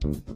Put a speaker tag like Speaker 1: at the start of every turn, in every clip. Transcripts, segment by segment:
Speaker 1: AYUC2019.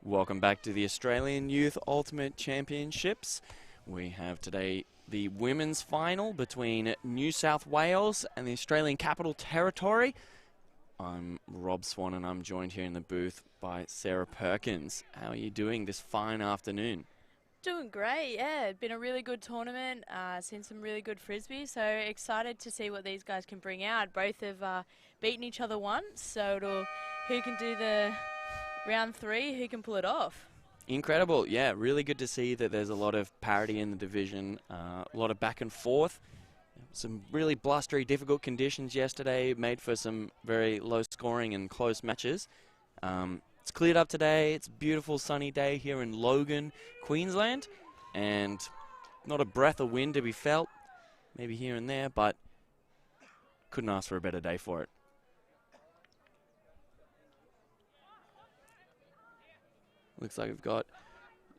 Speaker 2: Welcome back to the Australian Youth Ultimate Championships. We have today the women's final between New South Wales and the Australian Capital Territory. I'm Rob Swan and I'm joined here in the booth by Sarah Perkins. How are you doing this fine afternoon?
Speaker 3: Doing great, yeah. Been a really good tournament, seen some really good frisbee, so excited to see what these guys can bring out. Both have beaten each other once, so who can do the round three, who can pull it off.
Speaker 2: Incredible, yeah, really good to see that there's a lot of parity in the division, a lot of back and forth. Some really blustery, difficult conditions yesterday made for some very low scoring and close matches. It's cleared up today. It's a beautiful sunny day here in Logan, Queensland, and not a breath of wind to be felt, maybe here and there, but couldn't ask for a better day for it. Looks like we've got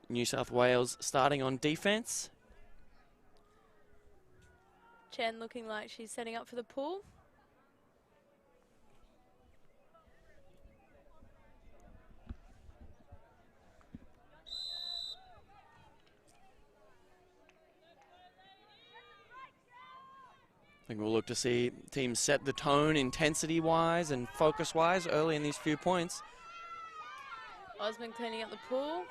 Speaker 2: New South Wales starting on defense.
Speaker 3: Chen looking like she's setting up for the pull.
Speaker 2: I think we'll look to see teams set the tone intensity-wise and focus-wise early in these few points.
Speaker 3: Osmond cleaning up the pool.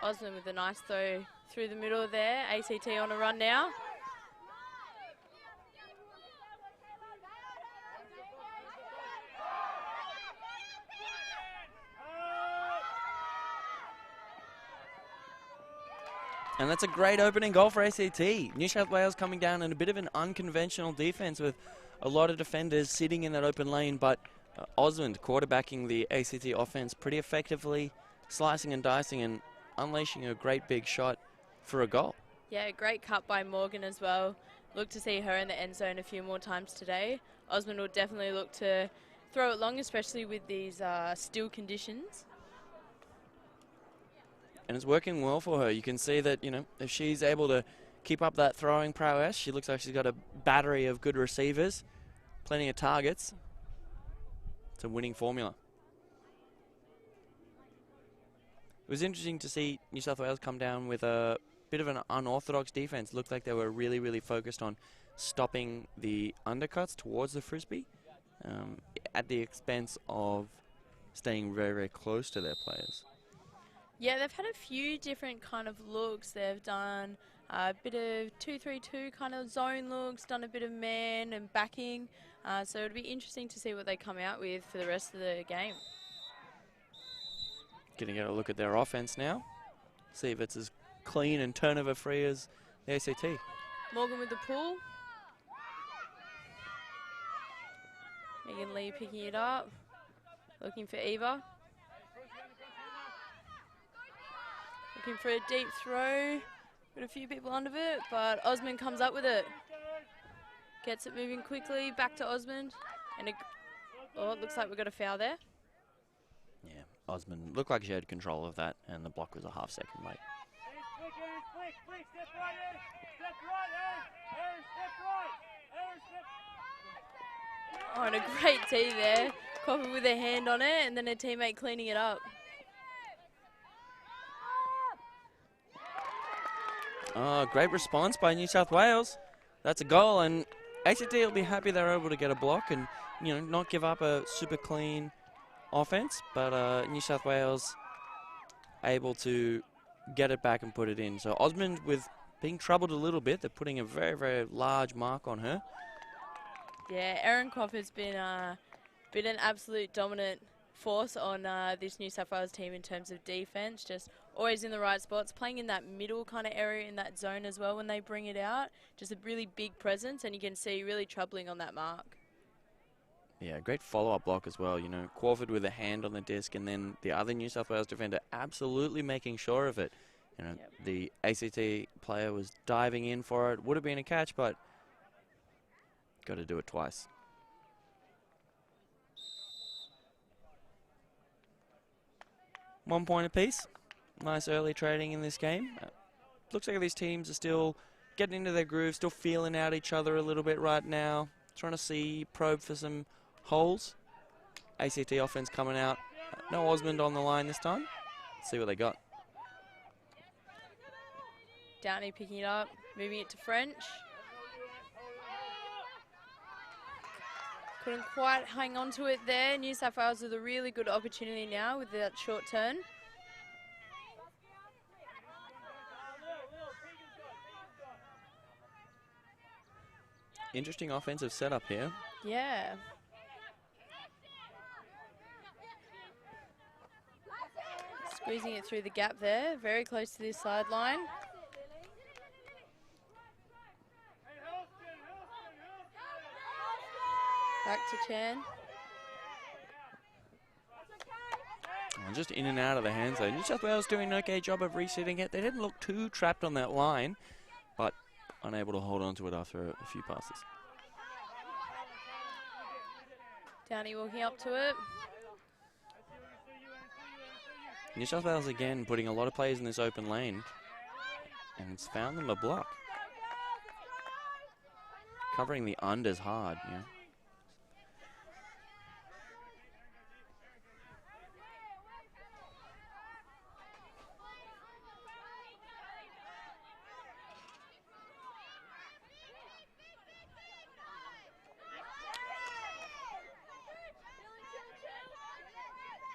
Speaker 3: Osmond with a nice throw through the middle there. ACT on a run now.
Speaker 2: And that's a great opening goal for ACT. New South Wales coming down in a bit of an unconventional defense with a lot of defenders sitting in that open lane, but Osmond quarterbacking the ACT offense pretty effectively, slicing and dicing and unleashing a great big shot for a goal.
Speaker 3: Yeah, great cut by Morgan as well. Look to see her in the end zone a few more times today. Osmond will definitely look to throw it long, especially with these still conditions.
Speaker 2: And it's working well for her. You can see that, you know, if she's able to keep up that throwing prowess, she looks like she's got a battery of good receivers, plenty of targets. It's a winning formula. It was interesting to see New South Wales come down with a bit of an unorthodox defense. Looked like they were really, really focused on stopping the undercuts towards the frisbee at the expense of staying very, very close to their players.
Speaker 3: Yeah, they've had a few different kind of looks. They've done a bit of 2-3-2 kind of zone looks, done a bit of man and backing. So it'll be interesting to see what they come out with for the rest of the game.
Speaker 2: Going to get a look at their offense now. See if it's as clean and turnover free as the ACT.
Speaker 3: Morgan with the pull. Megan Lee picking it up. Looking for Eva. Looking for a deep throw. Got a few people under it, but Osmond comes up with it. Gets it moving quickly. Back to Osmond. And it looks like we've got a foul there.
Speaker 2: Yeah, Osmond looked like she had control of that, and the block was a half second late.
Speaker 3: Oh, and a great tee there. Copper with a hand on it, and then a teammate cleaning it up.
Speaker 2: Oh, great response by New South Wales. That's a goal, and ACT will be happy they're able to get a block and, you know, not give up a super clean offense, but New South Wales able to get it back and put it in. So Osmond with being troubled a little bit. They're putting a very, very large mark on her.
Speaker 3: Yeah, Erin Crawford's been an absolute dominant force on this New South Wales team in terms of defense. Just always in the right spots, playing in that middle kind of area in that zone as well when they bring it out. Just a really big presence, and you can see really troubling on that mark.
Speaker 2: Yeah, great follow-up block as well. You know, Crawford with a hand on the disc, and then the other New South Wales defender absolutely making sure of it. You know,
Speaker 3: Yep.
Speaker 2: The ACT player was diving in for it. Would have been a catch, but got to do it twice. One point apiece. Nice early trading in this game. Looks like these teams are still getting into their groove, still feeling out each other a little bit right now. Trying to see, probe for some holes. ACT offense coming out. No Osmond on the line this time. Let's see what they got.
Speaker 3: Downey picking it up, moving it to French. Couldn't quite hang on to it there. New South Wales with a really good opportunity now with that short turn.
Speaker 2: Interesting offensive setup here.
Speaker 3: Yeah. Squeezing it through the gap there, very close to this sideline. Back to Chan.
Speaker 2: Just in and out of the hands though. New South Wales doing an okay job of resetting it. They didn't look too trapped on that line, but unable to hold on to it after a few passes.
Speaker 3: Downey walking up to it.
Speaker 2: New South Wales again putting a lot of players in this open lane, and it's found them a block. Covering the unders hard, yeah.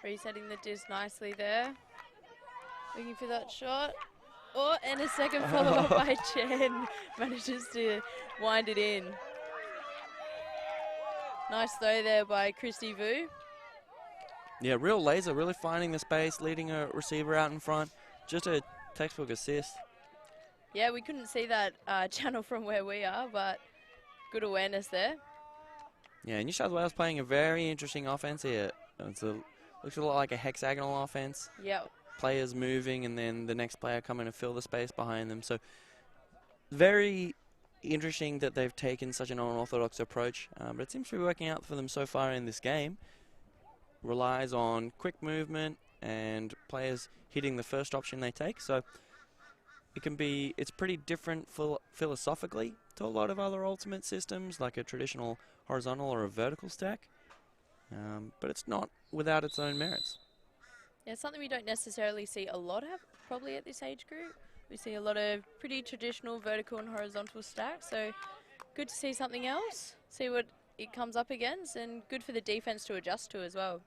Speaker 3: Resetting the disc nicely there. Looking for that shot. Oh, and a second follow-up by Chen. Manages to wind it in. Nice throw there by Christy Vu.
Speaker 2: Yeah, real laser, really finding the space, leading a receiver out in front. Just a textbook assist.
Speaker 3: Yeah, we couldn't see that channel from where we are, but good awareness there.
Speaker 2: Yeah, New South Wales playing a very interesting offense here. Looks a lot like a hexagonal offense.
Speaker 3: Yep.
Speaker 2: Players moving and then the next player coming to fill the space behind them. So very interesting that they've taken such an unorthodox approach, but it seems to be working out for them so far in this game. Relies on quick movement and players hitting the first option they take. So it's pretty different philosophically to a lot of other ultimate systems, like a traditional horizontal or a vertical stack. But it's not without its own merits.
Speaker 3: Yeah, something we don't necessarily see a lot of probably at this age group. We see a lot of pretty traditional vertical and horizontal stacks, so good to see something else, see what it comes up against, and good for the defense to adjust to as well.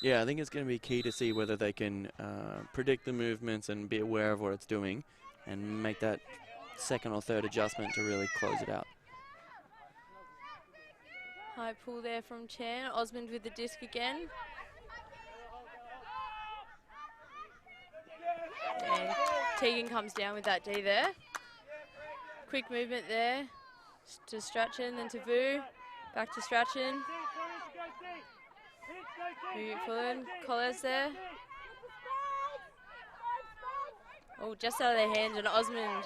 Speaker 2: Yeah, I think it's going to be key to see whether they can predict the movements and be aware of what it's doing and make that second or third adjustment to really close it out.
Speaker 3: High pull there from Chan. Osmond with the disc again. And Tegan comes down with that D there. Quick movement there to Strachan, then to Vu. Back to Strachan. Moving forward. Collars there. Oh, just out of their hands, and Osmond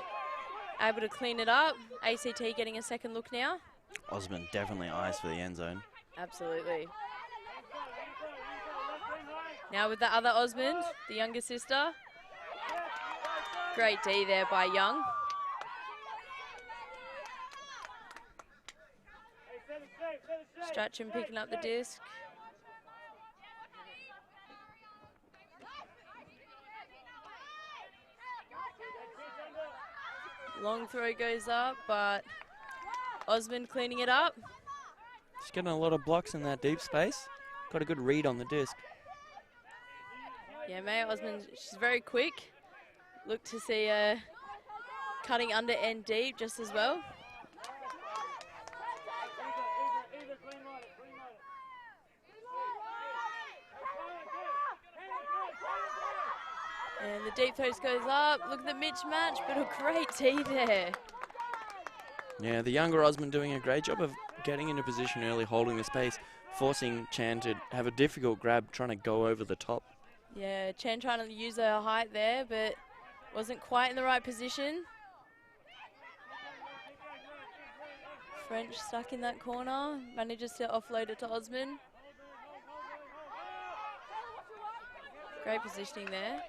Speaker 3: able to clean it up. ACT getting a second look now.
Speaker 2: Osmond definitely eyes for the end zone.
Speaker 3: Absolutely. Now with the other Osmond, the younger sister. Great D there by Young. Strachan picking up the disc. Long throw goes up, but Osmond cleaning it up.
Speaker 2: She's getting a lot of blocks in that deep space. Got a good read on the disc.
Speaker 3: Yeah, Maya Osmond, she's very quick. Look to see her cutting under and deep just as well. And the deep throws goes up. Look at the mismatch, but a great tee there.
Speaker 2: Yeah, the younger Osmond doing a great job of getting into position early, holding the space, forcing Chan to have a difficult grab, trying to go over the top.
Speaker 3: Yeah, Chan trying to use her height there, but wasn't quite in the right position. French stuck in that corner, manages to offload it to Osmond. Great positioning there.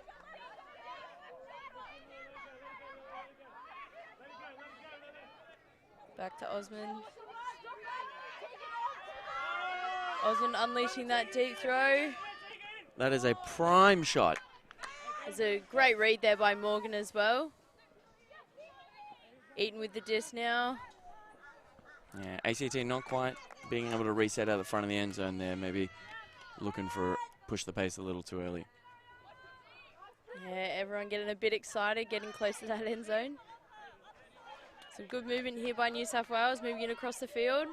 Speaker 3: Back to Osmond. Osmond unleashing that deep throw.
Speaker 2: That is a prime shot.
Speaker 3: There's a great read there by Morgan as well. Eaton with the disc now.
Speaker 2: Yeah, ACT not quite being able to reset out the front of the end zone there. Maybe looking for push the pace a little too early.
Speaker 3: Yeah, everyone getting a bit excited, getting close to that end zone. Some good movement here by New South Wales, moving it across the field.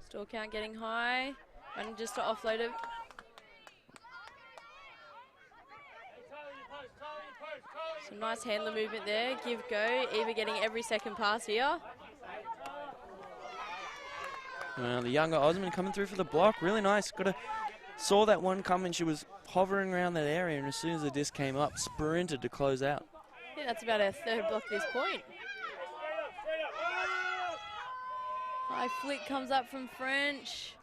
Speaker 3: Store count getting high. Manages to offload it. Some nice handler movement there. Give go. Eva getting every second pass here.
Speaker 2: Well, the younger Osmond coming through for the block. Really nice. Saw that one coming. She was hovering around that area, and as soon as the disc came up, sprinted to close out.
Speaker 3: I think that's about our third block at this point. High flick comes up from French.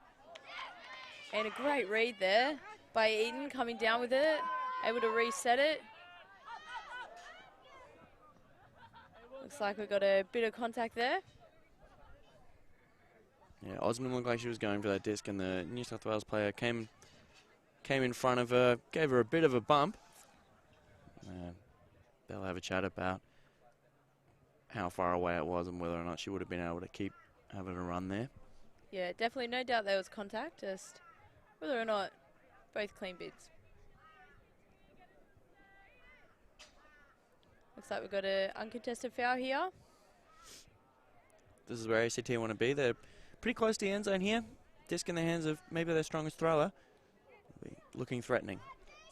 Speaker 3: And a great read there by Eden, coming down with it. Able to reset it. Looks like we've got a bit of contact there.
Speaker 2: Yeah, Osmond looked like she was going for that disc, and the New South Wales player came in front of her, gave her a bit of a bump. They'll have a chat about how far away it was and whether or not she would have been able to keep having a run there.
Speaker 3: Yeah, definitely no doubt there was contact, just whether or not both clean bids. Looks like we've got an uncontested foul here.
Speaker 2: This is where ACT want to be. They're pretty close to the end zone here. Disc in the hands of maybe their strongest thrower. Looking threatening.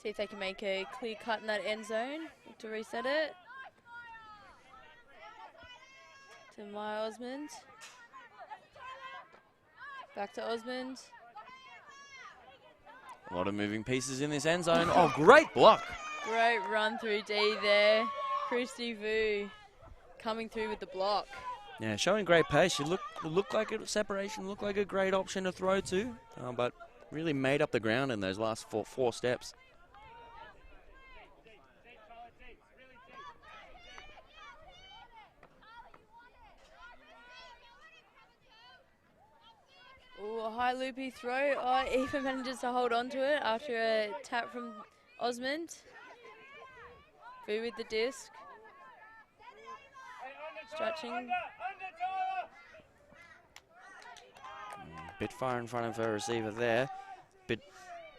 Speaker 3: See if they can make a clear cut in that end zone. Look to reset it. To Maya Osmond. Back to Osmond.
Speaker 2: A lot of moving pieces in this end zone. Oh, great block.
Speaker 3: Great run through D there. Christy Vu coming through with the block.
Speaker 2: Yeah, showing great pace. She looked like a separation, looked like a great option to throw to, but really made up the ground in those last four steps.
Speaker 3: Ooh, a high loopy throw. Oh, Eva manages to hold on to it after a tap from Osmond. Vu with the disc. Stretching.
Speaker 2: Bit far in front of her receiver there.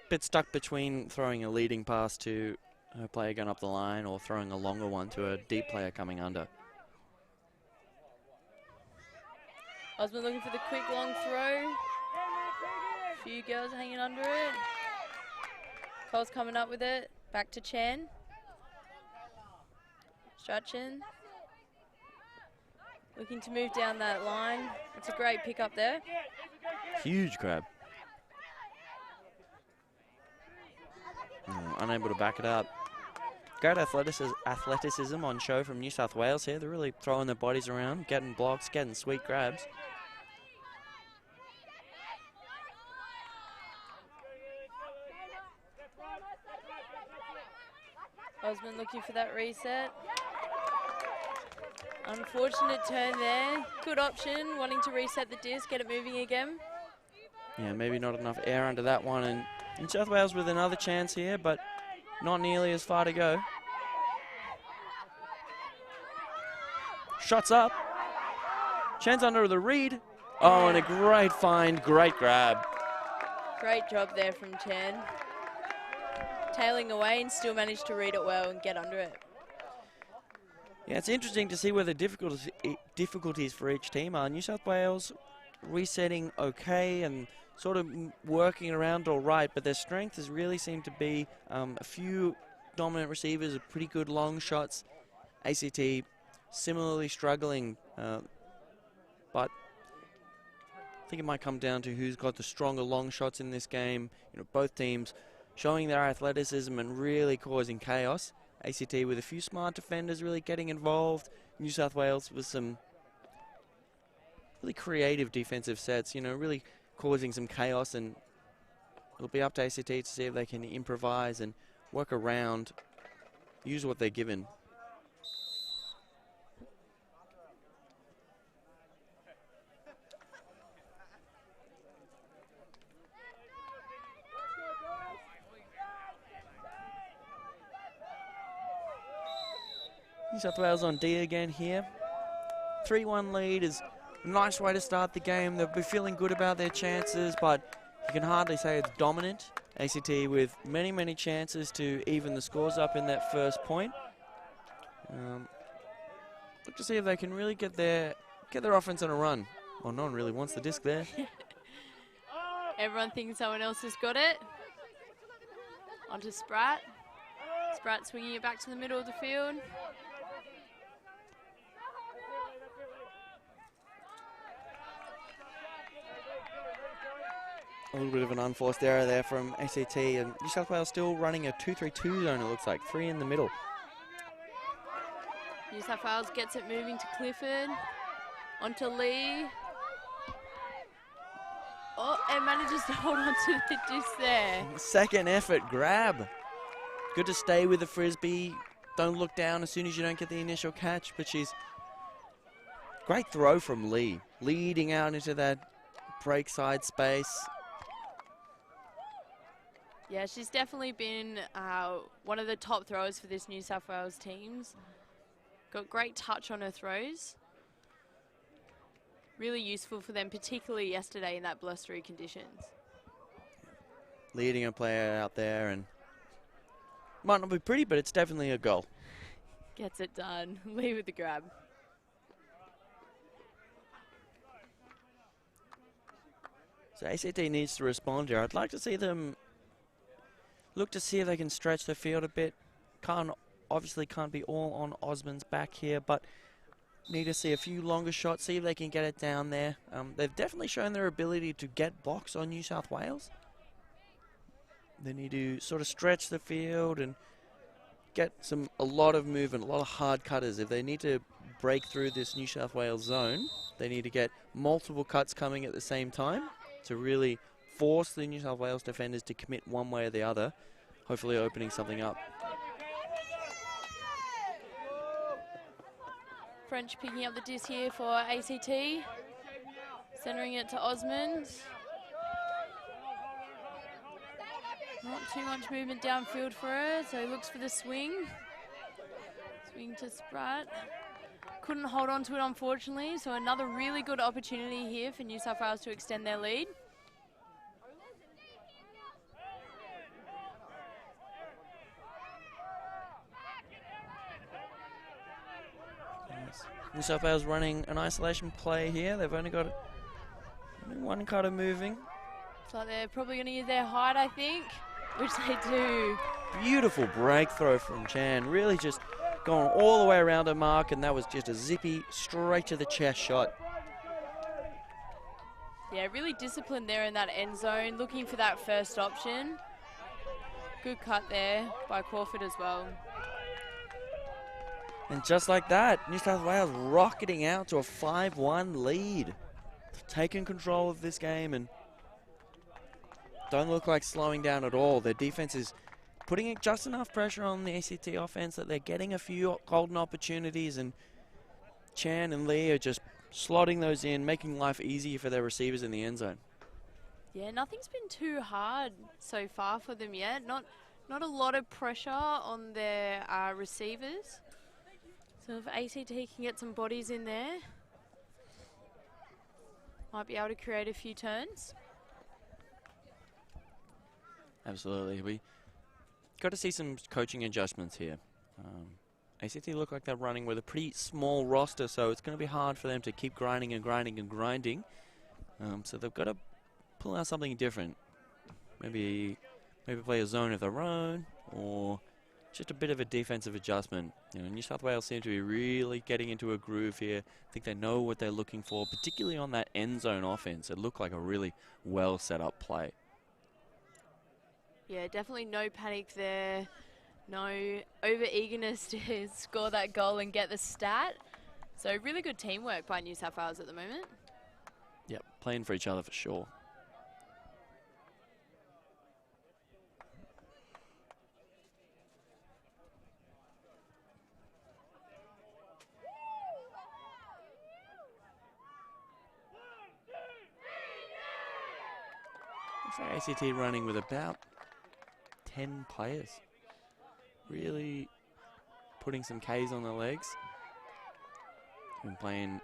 Speaker 2: Bit stuck between throwing a leading pass to her player going up the line or throwing a longer one to a deep player coming under.
Speaker 3: Osmond looking for the quick long throw. Few girls hanging under it. Cole's coming up with it. Back to Chan. Strachan. Looking to move down that line. It's a great pick up there.
Speaker 2: Huge grab. Unable to back it up. Great athleticism on show from New South Wales here. They're really throwing their bodies around, getting blocks, getting sweet grabs.
Speaker 3: Osman looking for that reset. Unfortunate turn there. Good option, wanting to reset the disc, get it moving again.
Speaker 2: Yeah, maybe not enough air under that one. And New South Wales with another chance here, but not nearly as far to go. Shots up. Chance under the read. Oh, and a great find, great grab.
Speaker 3: Great job there from Chen. Tailing away and still managed to read it well and get under it.
Speaker 2: Yeah, it's interesting to see where the difficulties for each team are. New South Wales resetting okay and sort of working around all right, but their strength has really seemed to be a few dominant receivers with pretty good long shots. ACT similarly struggling, but I think it might come down to who's got the stronger long shots in this game. You know, both teams showing their athleticism and really causing chaos. ACT with a few smart defenders really getting involved. New South Wales with some really creative defensive sets, you know, really causing some chaos, and it'll be up to ACT to see if they can improvise and work around, use what they're given. New South Wales on D again here. 3-1 lead is a nice way to start the game. They'll be feeling good about their chances, but you can hardly say it's dominant. ACT with many, many chances to even the scores up in that first point. Look to see if they can really get their offense on a run. Well, no one really wants the disc there.
Speaker 3: Everyone thinks someone else has got it. Onto Spratt. Spratt swinging it back to the middle of the field.
Speaker 2: A little bit of an unforced error there from ACT, and New South Wales still running a 2-3-2 zone, it looks like. 3 in the middle.
Speaker 3: New South Wales gets it moving to Clifford. Onto Lee. Oh, and manages to hold on to the disc there.
Speaker 2: Second effort grab. Good to stay with the frisbee. Don't look down as soon as you don't get the initial catch, but great throw from Lee. Leading out into that break side space.
Speaker 3: Yeah, she's definitely been one of the top throwers for this New South Wales teams. Got great touch on her throws. Really useful for them, particularly yesterday in that blustery conditions.
Speaker 2: Leading a player out there, and might not be pretty, but it's definitely a goal.
Speaker 3: Gets it done. Lee with the grab.
Speaker 2: So ACT needs to respond here. I'd like to see them look to see if they can stretch the field a bit. Obviously can't be all on Osman's back here, but need to see a few longer shots, see if they can get it down there. They've definitely shown their ability to get blocks on New South Wales. They need to sort of stretch the field and get a lot of movement, a lot of hard cutters. If they need to break through this New South Wales zone, they need to get multiple cuts coming at the same time to really force the New South Wales defenders to commit one way or the other, hopefully opening something up.
Speaker 3: French picking up the disc here for ACT. Centering it to Osmond. Not too much movement downfield for her, so he looks for the swing. Swing to Spratt. Couldn't hold on to it, unfortunately, so another really good opportunity here for New South Wales to extend their lead.
Speaker 2: New South Wales running an isolation play here. They've only got one cutter moving.
Speaker 3: So they're probably going to use their height, I think, which they do.
Speaker 2: Beautiful break throw from Chan. Really just going all the way around her mark, and that was just a zippy, straight to the chest shot.
Speaker 3: Yeah, really disciplined there in that end zone, looking for that first option. Good cut there by Crawford as well.
Speaker 2: And just like that, New South Wales rocketing out to a 5-1 lead. Taking control of this game and don't look like slowing down at all. Their defense is putting just enough pressure on the ACT offense that they're getting a few golden opportunities, and Chan and Lee are just slotting those in, making life easier for their receivers in the end zone.
Speaker 3: Yeah, nothing's been too hard so far for them yet. Not a lot of pressure on their receivers. So if ACT can get some bodies in there, might be able to create a few turns.
Speaker 2: Absolutely. We got to see some coaching adjustments here. ACT look like they're running with a pretty small roster, so it's going to be hard for them to keep grinding and grinding and grinding. So they've got to pull out something different. Maybe play a zone of their own, or just a bit of a defensive adjustment. You know, New South Wales seem to be really getting into a groove here. I think they know what they're looking for, particularly on that end zone offense. It looked like a really well set up play.
Speaker 3: Yeah, definitely no panic there. No over-eagerness to score that goal and get the stat. So really good teamwork by New South Wales at the moment.
Speaker 2: Yep, playing for each other for sure. Looks like ACT running with about 10 players. Really putting some Ks on their legs. Been playing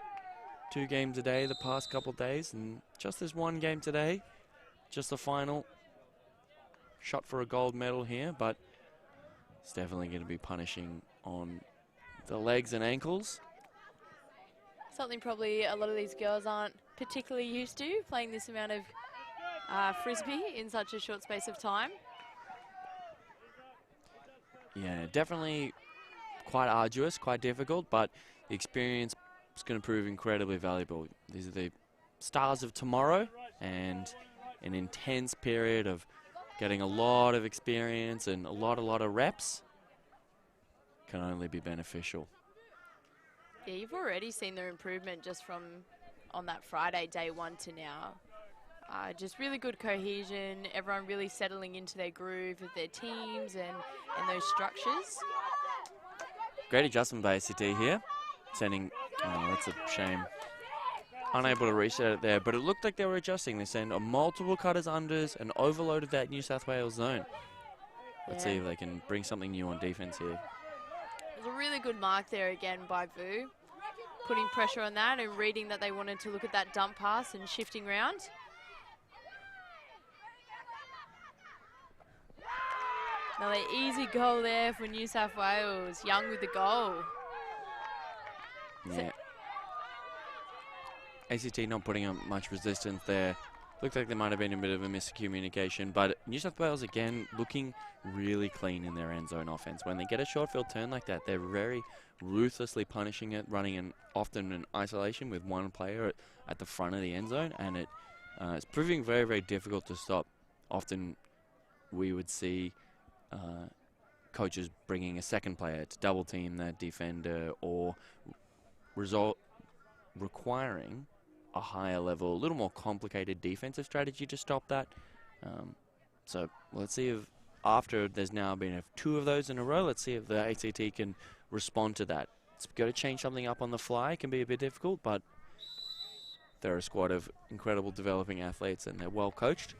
Speaker 2: 2 games a day the past couple days, and just this one game today, just the final shot for a gold medal here, but it's definitely going to be punishing on the legs and ankles.
Speaker 3: Something probably a lot of these girls aren't particularly used to, playing this amount of frisbee in such a short space of time.
Speaker 2: Yeah, definitely quite arduous, quite difficult, but the experience is going to prove incredibly valuable. These are the stars of tomorrow, and an intense period of getting a lot of experience and a lot of reps can only be beneficial.
Speaker 3: Yeah, you've already seen their improvement just from on that Friday, day 1 to now. Just really good cohesion, everyone really settling into their groove of their teams and those structures.
Speaker 2: Great adjustment by ACT here. Sending, oh, that's a shame. Unable to reset it there, but it looked like they were adjusting. They sent multiple cutters unders and overloaded that New South Wales zone. Let's see if they can bring something new on defense here.
Speaker 3: There's a really good mark there again by Vu, putting pressure on that and reading that they wanted to look at that dump pass and shifting round. Another easy goal there for New South Wales. Young with the goal.
Speaker 2: Yeah. ACT not putting up much resistance there. Looked like there might have been a bit of a miscommunication, but New South Wales again looking really clean in their end zone offense. When they get a short field turn like that, they're very ruthlessly punishing it, running often in isolation with one player at the front of the end zone, and it's proving very, very difficult to stop. Often we would see coaches bringing a second player to double team that defender, or requiring a higher level, a little more complicated defensive strategy to stop that. So let's see if after there's now been 2 of those in a row, let's see if the ACT can respond to that. It's got to change something up on the fly. It can be a bit difficult, but they're a squad of incredible developing athletes and they're well coached.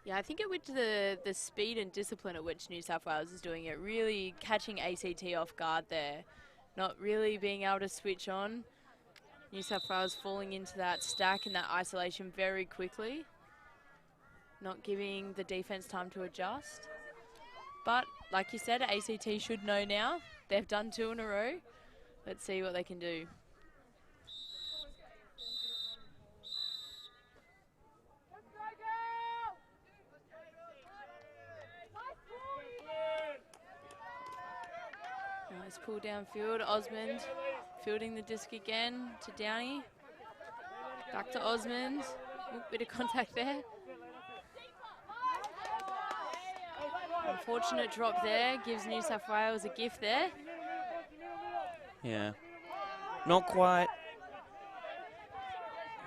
Speaker 3: Yeah, I think with the speed and discipline at which New South Wales is doing it, really catching ACT off guard there, not really being able to switch on. New South Wales falling into that stack and that isolation very quickly, not giving the defense time to adjust. But like you said, ACT should know now. They've done 2 in a row. Let's see what they can do. Nice pull downfield. Osmond fielding the disc again to Downey. Back to Osmond. Ooh, bit of contact there. Unfortunate drop there. Gives New South Wales a gift there.
Speaker 2: Yeah. Not quite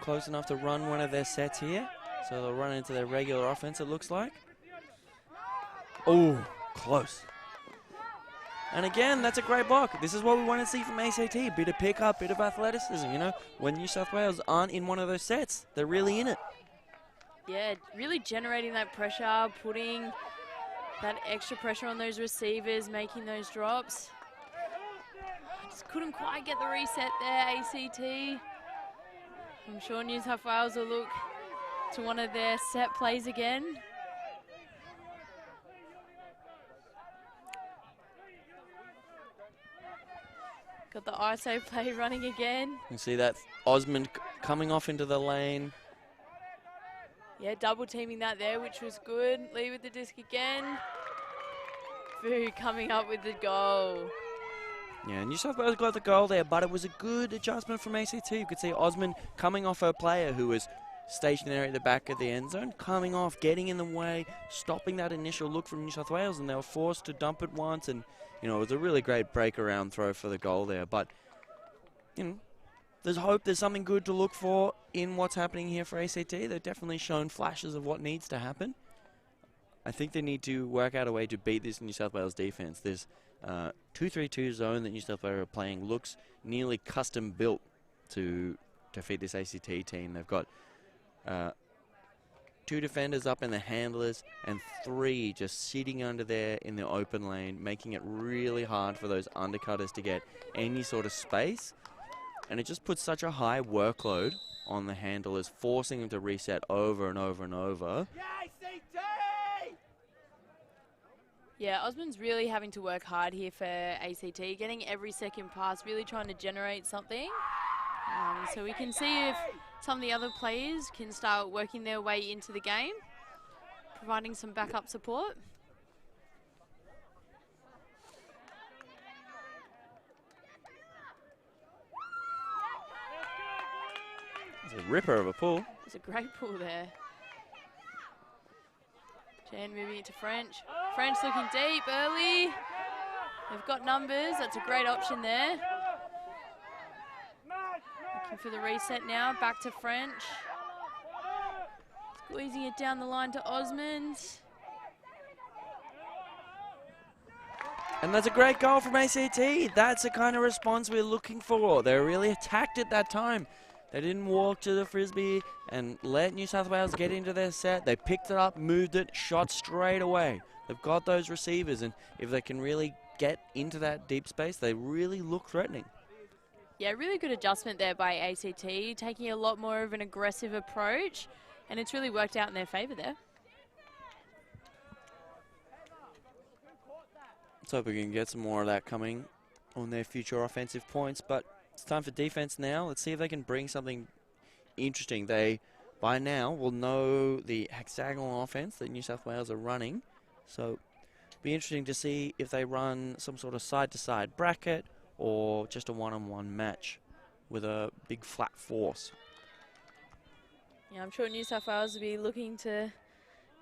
Speaker 2: close enough to run one of their sets here. So they'll run into their regular offense, it looks like. Oh, close. And again, that's a great block. This is what we want to see from ACT. Bit of pickup, bit of athleticism, you know. When New South Wales aren't in one of those sets, they're really in it.
Speaker 3: Yeah, really generating that pressure, putting that extra pressure on those receivers, making those drops. Just couldn't quite get the reset there, ACT. I'm sure New South Wales will look to one of their set plays again. Got the ISO play running again.
Speaker 2: You can see that Osmond coming off into the lane.
Speaker 3: Yeah, double teaming that there, which was good. Lee with the disc again. Fu coming up with the goal.
Speaker 2: Yeah, New South Wales got the goal there, but it was a good adjustment from ACT. You could see Osmond coming off her player who was stationary at the back of the end zone, coming off, getting in the way, stopping that initial look from New South Wales, and they were forced to dump it once, and you know, it was a really great break-around throw for the goal there. But, you know, there's hope, there's something good to look for in what's happening here for ACT. They've definitely shown flashes of what needs to happen. I think they need to work out a way to beat this New South Wales defense. This 2-3-2 zone that New South Wales are playing looks nearly custom-built to defeat this ACT team. They've got 2 defenders up in the handlers and 3 just sitting under there in the open lane, making it really hard for those undercutters to get any sort of space. And it just puts such a high workload on the handlers, forcing them to reset over and over and over.
Speaker 3: Yeah, Osmond's really having to work hard here for ACT, getting every second pass, really trying to generate something. So we can see if some of the other players can start working their way into the game, providing some backup support.
Speaker 2: It's a ripper of a pull.
Speaker 3: It's a great pull there. Jan moving it to French. French looking deep early. They've got numbers. That's a great option there. Looking for the reset now. Back to French. Squeezing it down the line to Osmond.
Speaker 2: And that's a great goal from ACT. That's the kind of response we're looking for. They really attacked it that time. They didn't walk to the frisbee and let New South Wales get into their set. They picked it up, moved it, shot straight away. They've got those receivers, and if they can really get into that deep space, they really look threatening.
Speaker 3: Yeah, really good adjustment there by ACT, taking a lot more of an aggressive approach, and it's really worked out in their favour there.
Speaker 2: Let's hope we can get some more of that coming on their future offensive points, but it's time for defense now. Let's see if they can bring something interesting. They, by now, will know the hexagonal offense that New South Wales are running. So it'll be interesting to see if they run some sort of side-to-side bracket or just a one-on-one match with a big flat force.
Speaker 3: Yeah, I'm sure New South Wales will be looking to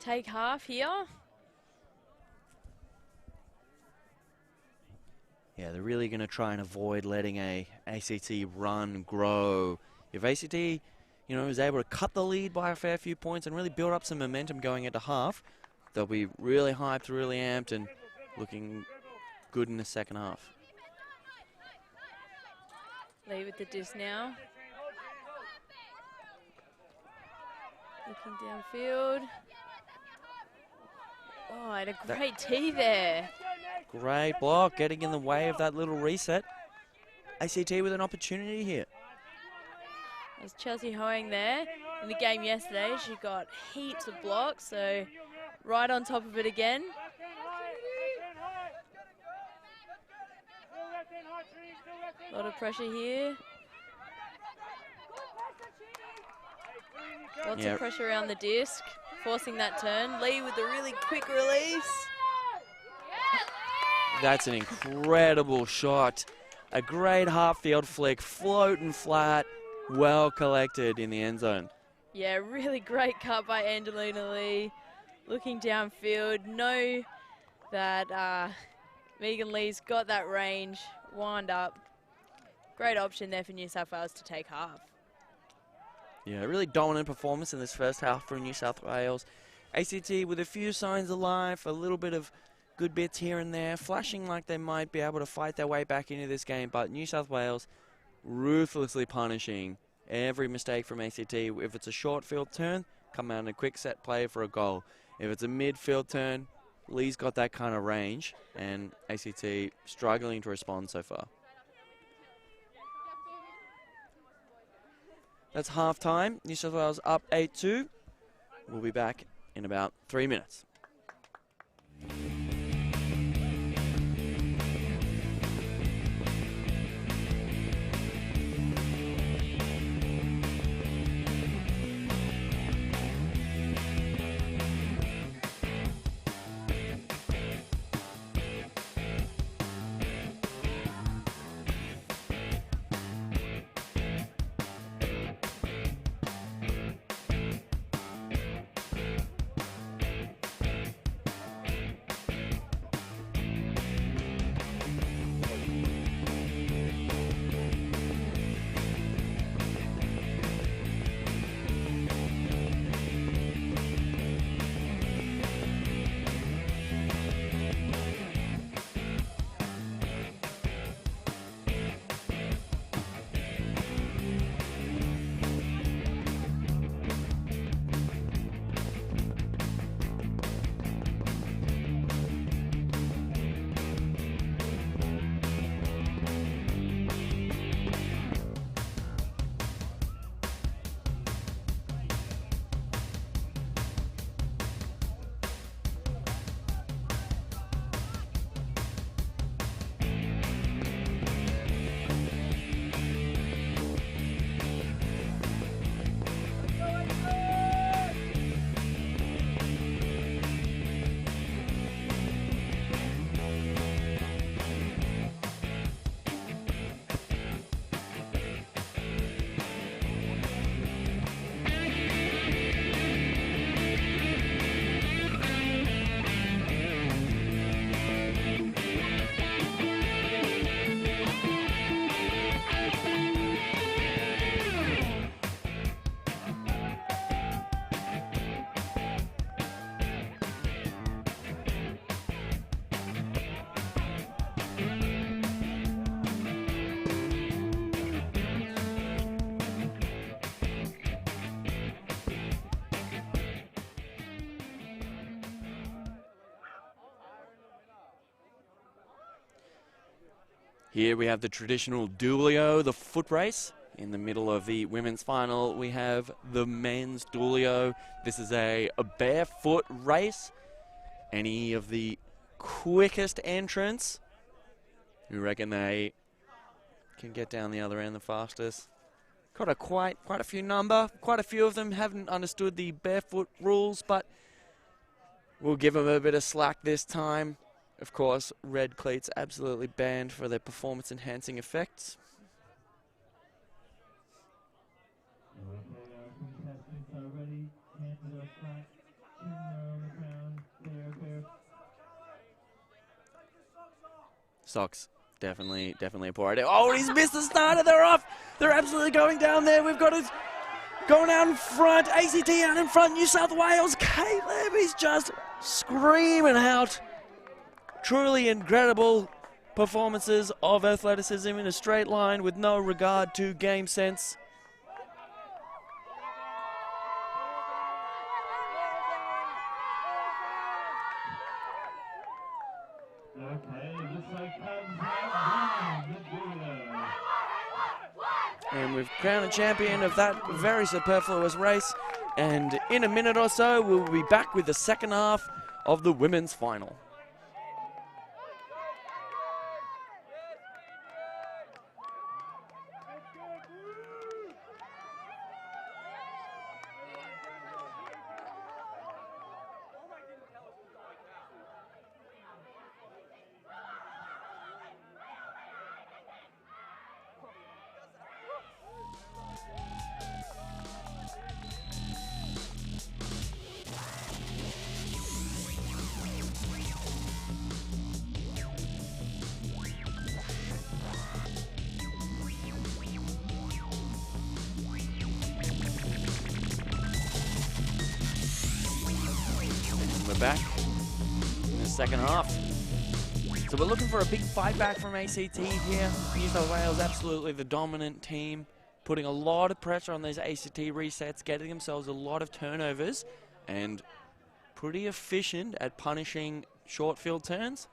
Speaker 3: take half here.
Speaker 2: Yeah, they're really going to try and avoid letting a ACT run grow. If ACT, you know, is able to cut the lead by a fair few points and really build up some momentum going into half, they'll be really hyped, really amped, and looking good in the second half.
Speaker 3: Lee with the disc now. Looking downfield. Oh, and a great tee there.
Speaker 2: Great block, getting in the way of that little reset. ACT with an opportunity here.
Speaker 3: There's Chelsea Hoang there. In the game yesterday, she got heaps of blocks, so right on top of it again. A lot of pressure here. Lots of pressure around the disc, forcing that turn. Lee with a really quick release.
Speaker 2: That's an incredible shot. A great half-field flick, floating flat, well collected in the end zone.
Speaker 3: Yeah, really great cut by Angelina Lee. Looking downfield, know that Megan Lee's got that range, wind up. Great option there for New South Wales to take half.
Speaker 2: Yeah, really dominant performance in this first half from New South Wales. ACT with a few signs of life, a little bit of good bits here and there, flashing like they might be able to fight their way back into this game, but New South Wales ruthlessly punishing every mistake from ACT. If it's a short field turn, come out in a quick set play for a goal. If it's a midfield turn, Lee's got that kind of range, and ACT struggling to respond so far. That's half-time. New South Wales up 8-2. We'll be back in about 3 minutes. Here we have the traditional duelio, the foot race. In the middle of the women's final, we have the men's duelio. This is a barefoot race. Any of the quickest entrants who reckon they can get down the other end the fastest. Got quite a few number. Quite a few of them haven't understood the barefoot rules, but we'll give them a bit of slack this time. Of course, red cleats absolutely banned for their performance-enhancing effects. Socks, definitely a poor idea. Oh, he's missed the starter. They're off. They're absolutely going down there. We've got it going out in front. ACT out in front. New South Wales. Caleb is just screaming out. Truly incredible performances of athleticism in a straight line with no regard to game sense. And we've crowned the champion of that very superfluous race. And in a minute or so, we'll be back with the second half of the women's final. we're back in the second half. So we're looking for a big fight back from ACT here. New South Wales absolutely the dominant team, putting a lot of pressure on those ACT resets, getting themselves a lot of turnovers, and pretty efficient at punishing short field turns.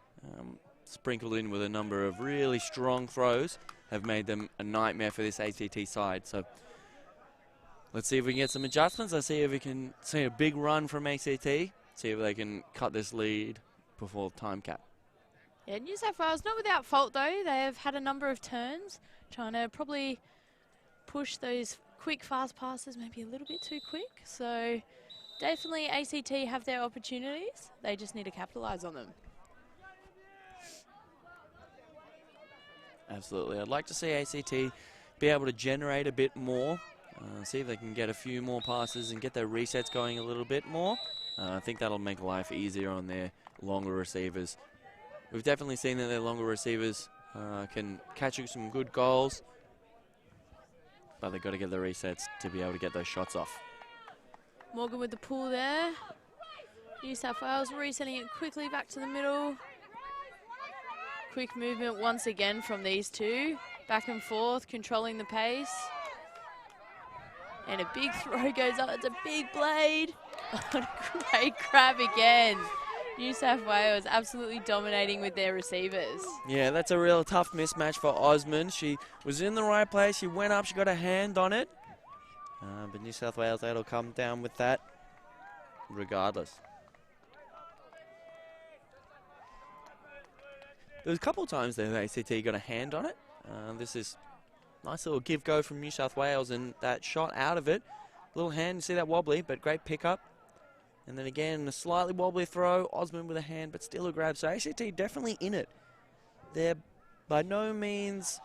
Speaker 2: Sprinkled in with a number of really strong throws have made them a nightmare for this ACT side. So let's see if we can get some adjustments. Let's see if we can see a big run from ACT, see if they can cut this lead before time cap.
Speaker 3: Yeah, New South Wales, not without fault though. They have had a number of turns, trying to probably push those quick, fast passes maybe a little bit too quick. So definitely ACT have their opportunities. They just need to capitalise on them.
Speaker 2: Absolutely. I'd like to see ACT be able to generate a bit more, see if they can get a few more passes and get their resets going a little bit more. I think that'll make life easier on their longer receivers. We've definitely seen that their longer receivers can catch you some good goals, but they've got to get the resets to be able to get those shots off.
Speaker 3: Morgan with the pull there. New South Wales resetting it quickly back to the middle. Quick movement once again from these two. Back and forth, controlling the pace. And a big throw goes up. It's a big blade. What a great grab again. New South Wales absolutely dominating with their receivers.
Speaker 2: Yeah, that's a real tough mismatch for Osmond. She was in the right place. She went up. She got a hand on it. But New South Wales able to come down with that regardless. There was a couple of times there that ACT got a hand on it. This is nice little give-go from New South Wales, and that shot out of it. Little hand, you see that wobbly, but great pickup. And then again, a slightly wobbly throw. Osmond with a hand, but still a grab. So ACT definitely in it. They're by no means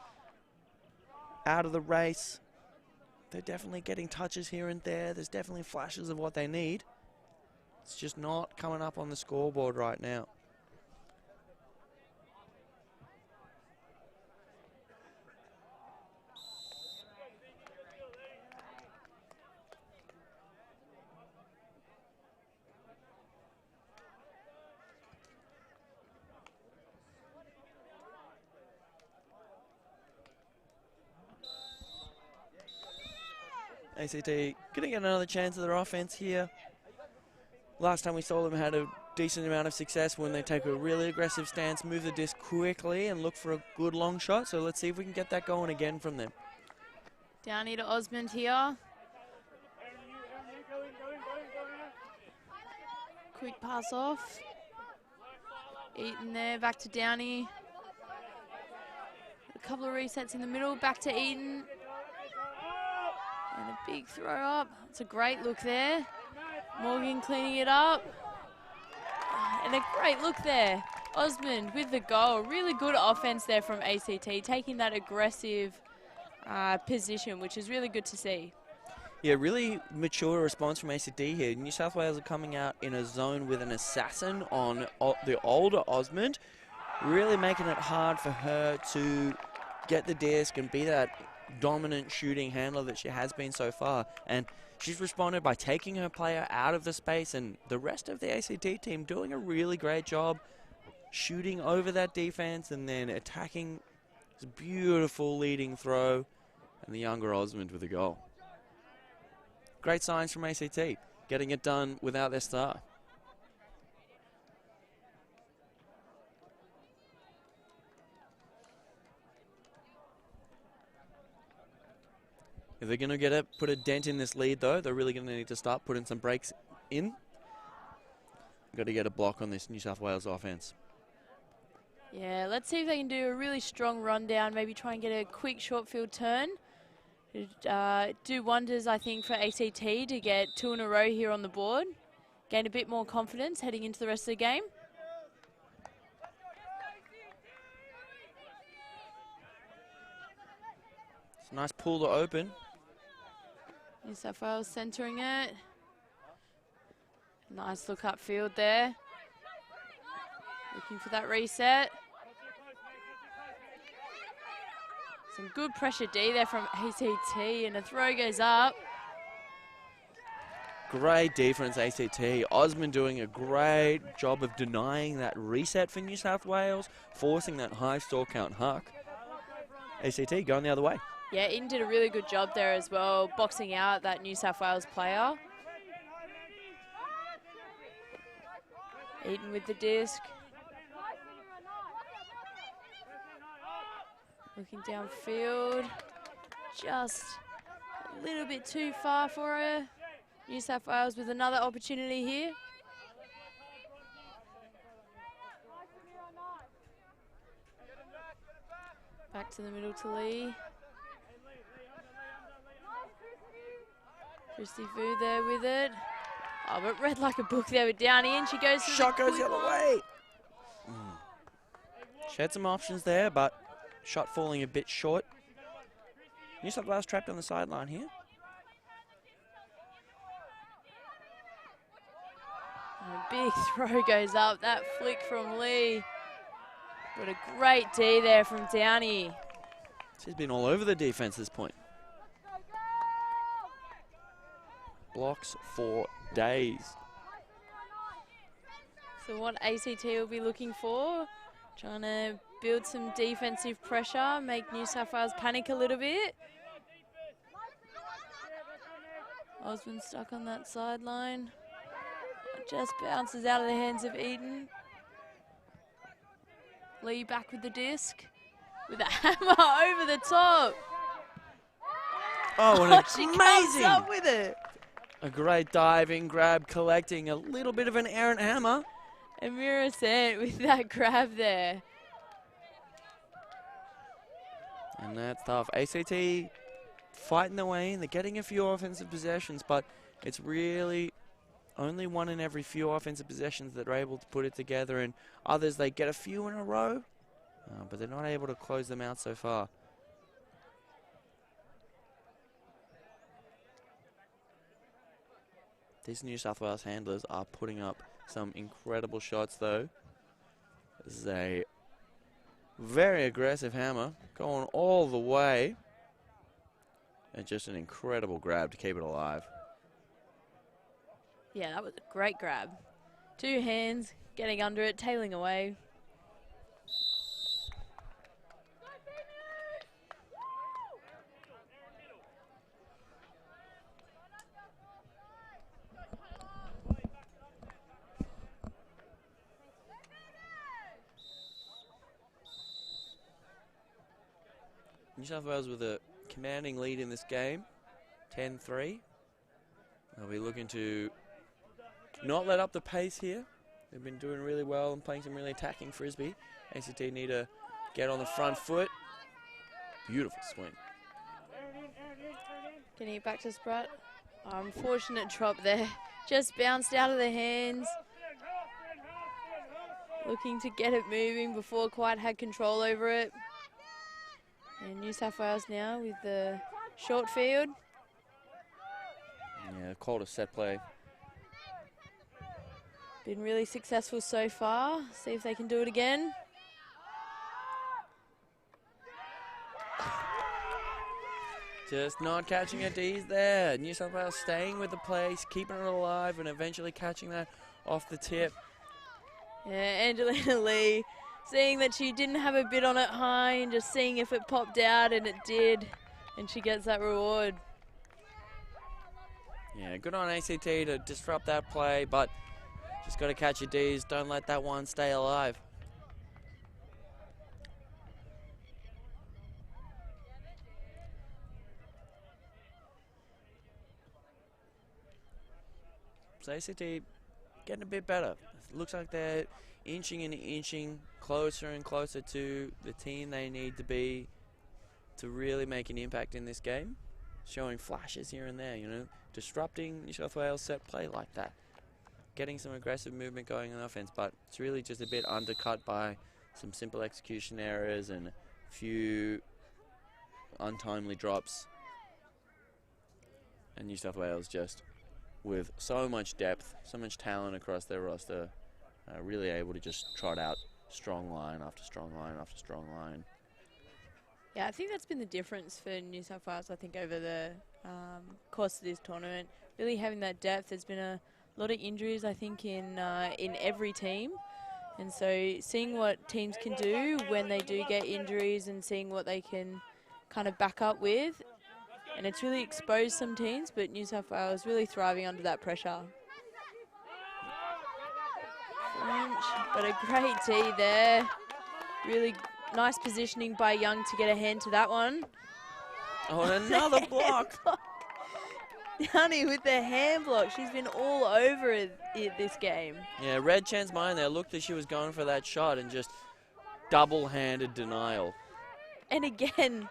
Speaker 2: out of the race. They're definitely getting touches here and there. There's definitely flashes of what they need. It's just not coming up on the scoreboard right now. ACT going to get another chance at their offense here. Last time we saw them had a decent amount of success when they take a really aggressive stance, move the disc quickly and look for a good long shot. So let's see if we can get that going again from them.
Speaker 3: Downey to Osmond here. Quick pass off. Eaton there, back to Downey. A couple of resets in the middle, back to Eaton. And a big throw up. It's a great look there. Morgan cleaning it up. And a great look there. Osmond with the goal. Really good offense there from ACT, taking that aggressive position, which is really good to see.
Speaker 2: Yeah, really mature response from ACT here. New South Wales are coming out in a zone with an assassin on the older Osmond, really making it hard for her to get the disc and be that dominant shooting handler that she has been so far. And she's responded by taking her player out of the space, and the rest of the ACT team doing a really great job shooting over that defense and then attacking. It's a beautiful leading throw, and the younger Osmond with a goal. Great signs from ACT, getting it done without their star. If they're going to put a dent in this lead, though, they're really going to need to start putting some breaks in. Got to get a block on this New South Wales offense.
Speaker 3: Yeah, let's see if they can do a really strong rundown, maybe try and get a quick short field turn. It'd, do wonders, I think, for ACT to get 2 in a row here on the board. Gain a bit more confidence heading into the rest of the game.
Speaker 2: It's a nice pull to open.
Speaker 3: New South Wales centering it. Nice look upfield there. Looking for that reset. Some good pressure D there from ACT, and a throw goes up.
Speaker 2: Great defense, ACT. Osmond doing a great job of denying that reset for New South Wales, forcing that high store count huck. ACT going the other way.
Speaker 3: Yeah, Eden did a really good job there as well, boxing out that New South Wales player. Eden with the disc. Looking downfield. Just a little bit too far for her. New South Wales with another opportunity here. Back to the middle to Lee. Christy Vu there with it. Oh, but read like a book there with Downey, and she goes.
Speaker 2: Shot goes the other way. She had some options there, but shot falling a bit short. New South Wales trapped on the sideline here.
Speaker 3: A big throw goes up. That flick from Lee. But a great D there from Downey.
Speaker 2: She's been all over the defense at this point. Blocks for days.
Speaker 3: So what ACT will be looking for, trying to build some defensive pressure, make New South Wales panic a little bit. Osmond stuck on that sideline. Just bounces out of the hands of Eden. Lee back with the disc, with a hammer over the top.
Speaker 2: Oh, and
Speaker 3: she
Speaker 2: amazing!
Speaker 3: comes up with it.
Speaker 2: A great diving grab, collecting a little bit of an errant hammer.
Speaker 3: Amira Sant with that grab there.
Speaker 2: And that's tough. ACT fighting their way in. They're getting a few offensive possessions, but it's really only one in every few offensive possessions that are able to put it together, and others, they get a few in a row, but they're not able to close them out so far. These New South Wales handlers are putting up some incredible shots, though. This is a very aggressive hammer, going all the way. And just an incredible grab to keep it alive.
Speaker 3: Yeah, that was a great grab. Two hands, getting under it, tailing away.
Speaker 2: New South Wales with a commanding lead in this game, 10-3. They'll be looking to not let up the pace here. They've been doing really well and playing some really attacking frisbee. ACT need to get on the front foot. Beautiful swing.
Speaker 3: Getting it back to Spratt. Unfortunate drop there. Just bounced out of the hands. Looking to get it moving before quite had control over it. And New South Wales now with the short field.
Speaker 2: Yeah, called a set play.
Speaker 3: Been really successful so far. See if they can do it again.
Speaker 2: Just not catching a D's there. New South Wales staying with the place, keeping it alive, and eventually catching that off the tip.
Speaker 3: Yeah, Angelina Lee seeing that she didn't have a bit on it high and just seeing if it popped out, and it did. And she gets that reward.
Speaker 2: Yeah, good on ACT to disrupt that play, but just got to catch your D's. Don't let that one stay alive. So ACT getting a bit better. It looks like they're inching and inching closer and closer to the team they need to be to really make an impact in this game. Showing flashes here and there, you know, disrupting New South Wales set play like that. Getting some aggressive movement going on offense, but it's really just a bit undercut by some simple execution errors and a few untimely drops. And New South Wales just with so much depth, so much talent across their roster, really able to just trot out strong line after strong line after strong line.
Speaker 3: Yeah, I think that's been the difference for New South Wales, I think, over the course of this tournament. Really having that depth. There's been a lot of injuries, I think, in every team. And so seeing what teams can do when they do get injuries and seeing what they can kind of back up with. And it's really exposed some teams, but New South Wales really thriving under that pressure. French, but a great tee there. Really nice positioning by Young to get a hand to that one.
Speaker 2: Oh, and another block.
Speaker 3: Downey with the hand block. She's been all over it this game.
Speaker 2: Yeah, read Chen's mind there. Looked that she was going for that shot and just double-handed denial.
Speaker 3: And again,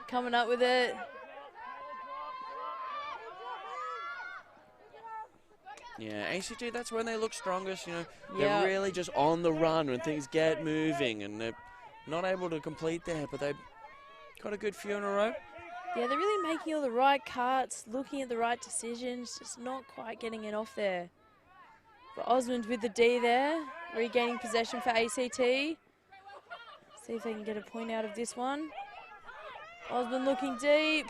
Speaker 3: coming up with it.
Speaker 2: Yeah, ACT, that's when they look strongest, you know.
Speaker 3: Yep.
Speaker 2: They're really just on the run when things get moving, and they're not able to complete there, but they've got a good few in a row.
Speaker 3: Yeah, they're really making all the right cuts, looking at the right decisions, just not quite getting it off there. But Osmond with the D there, regaining possession for ACT. See if they can get a point out of this one. Osmond looking deep.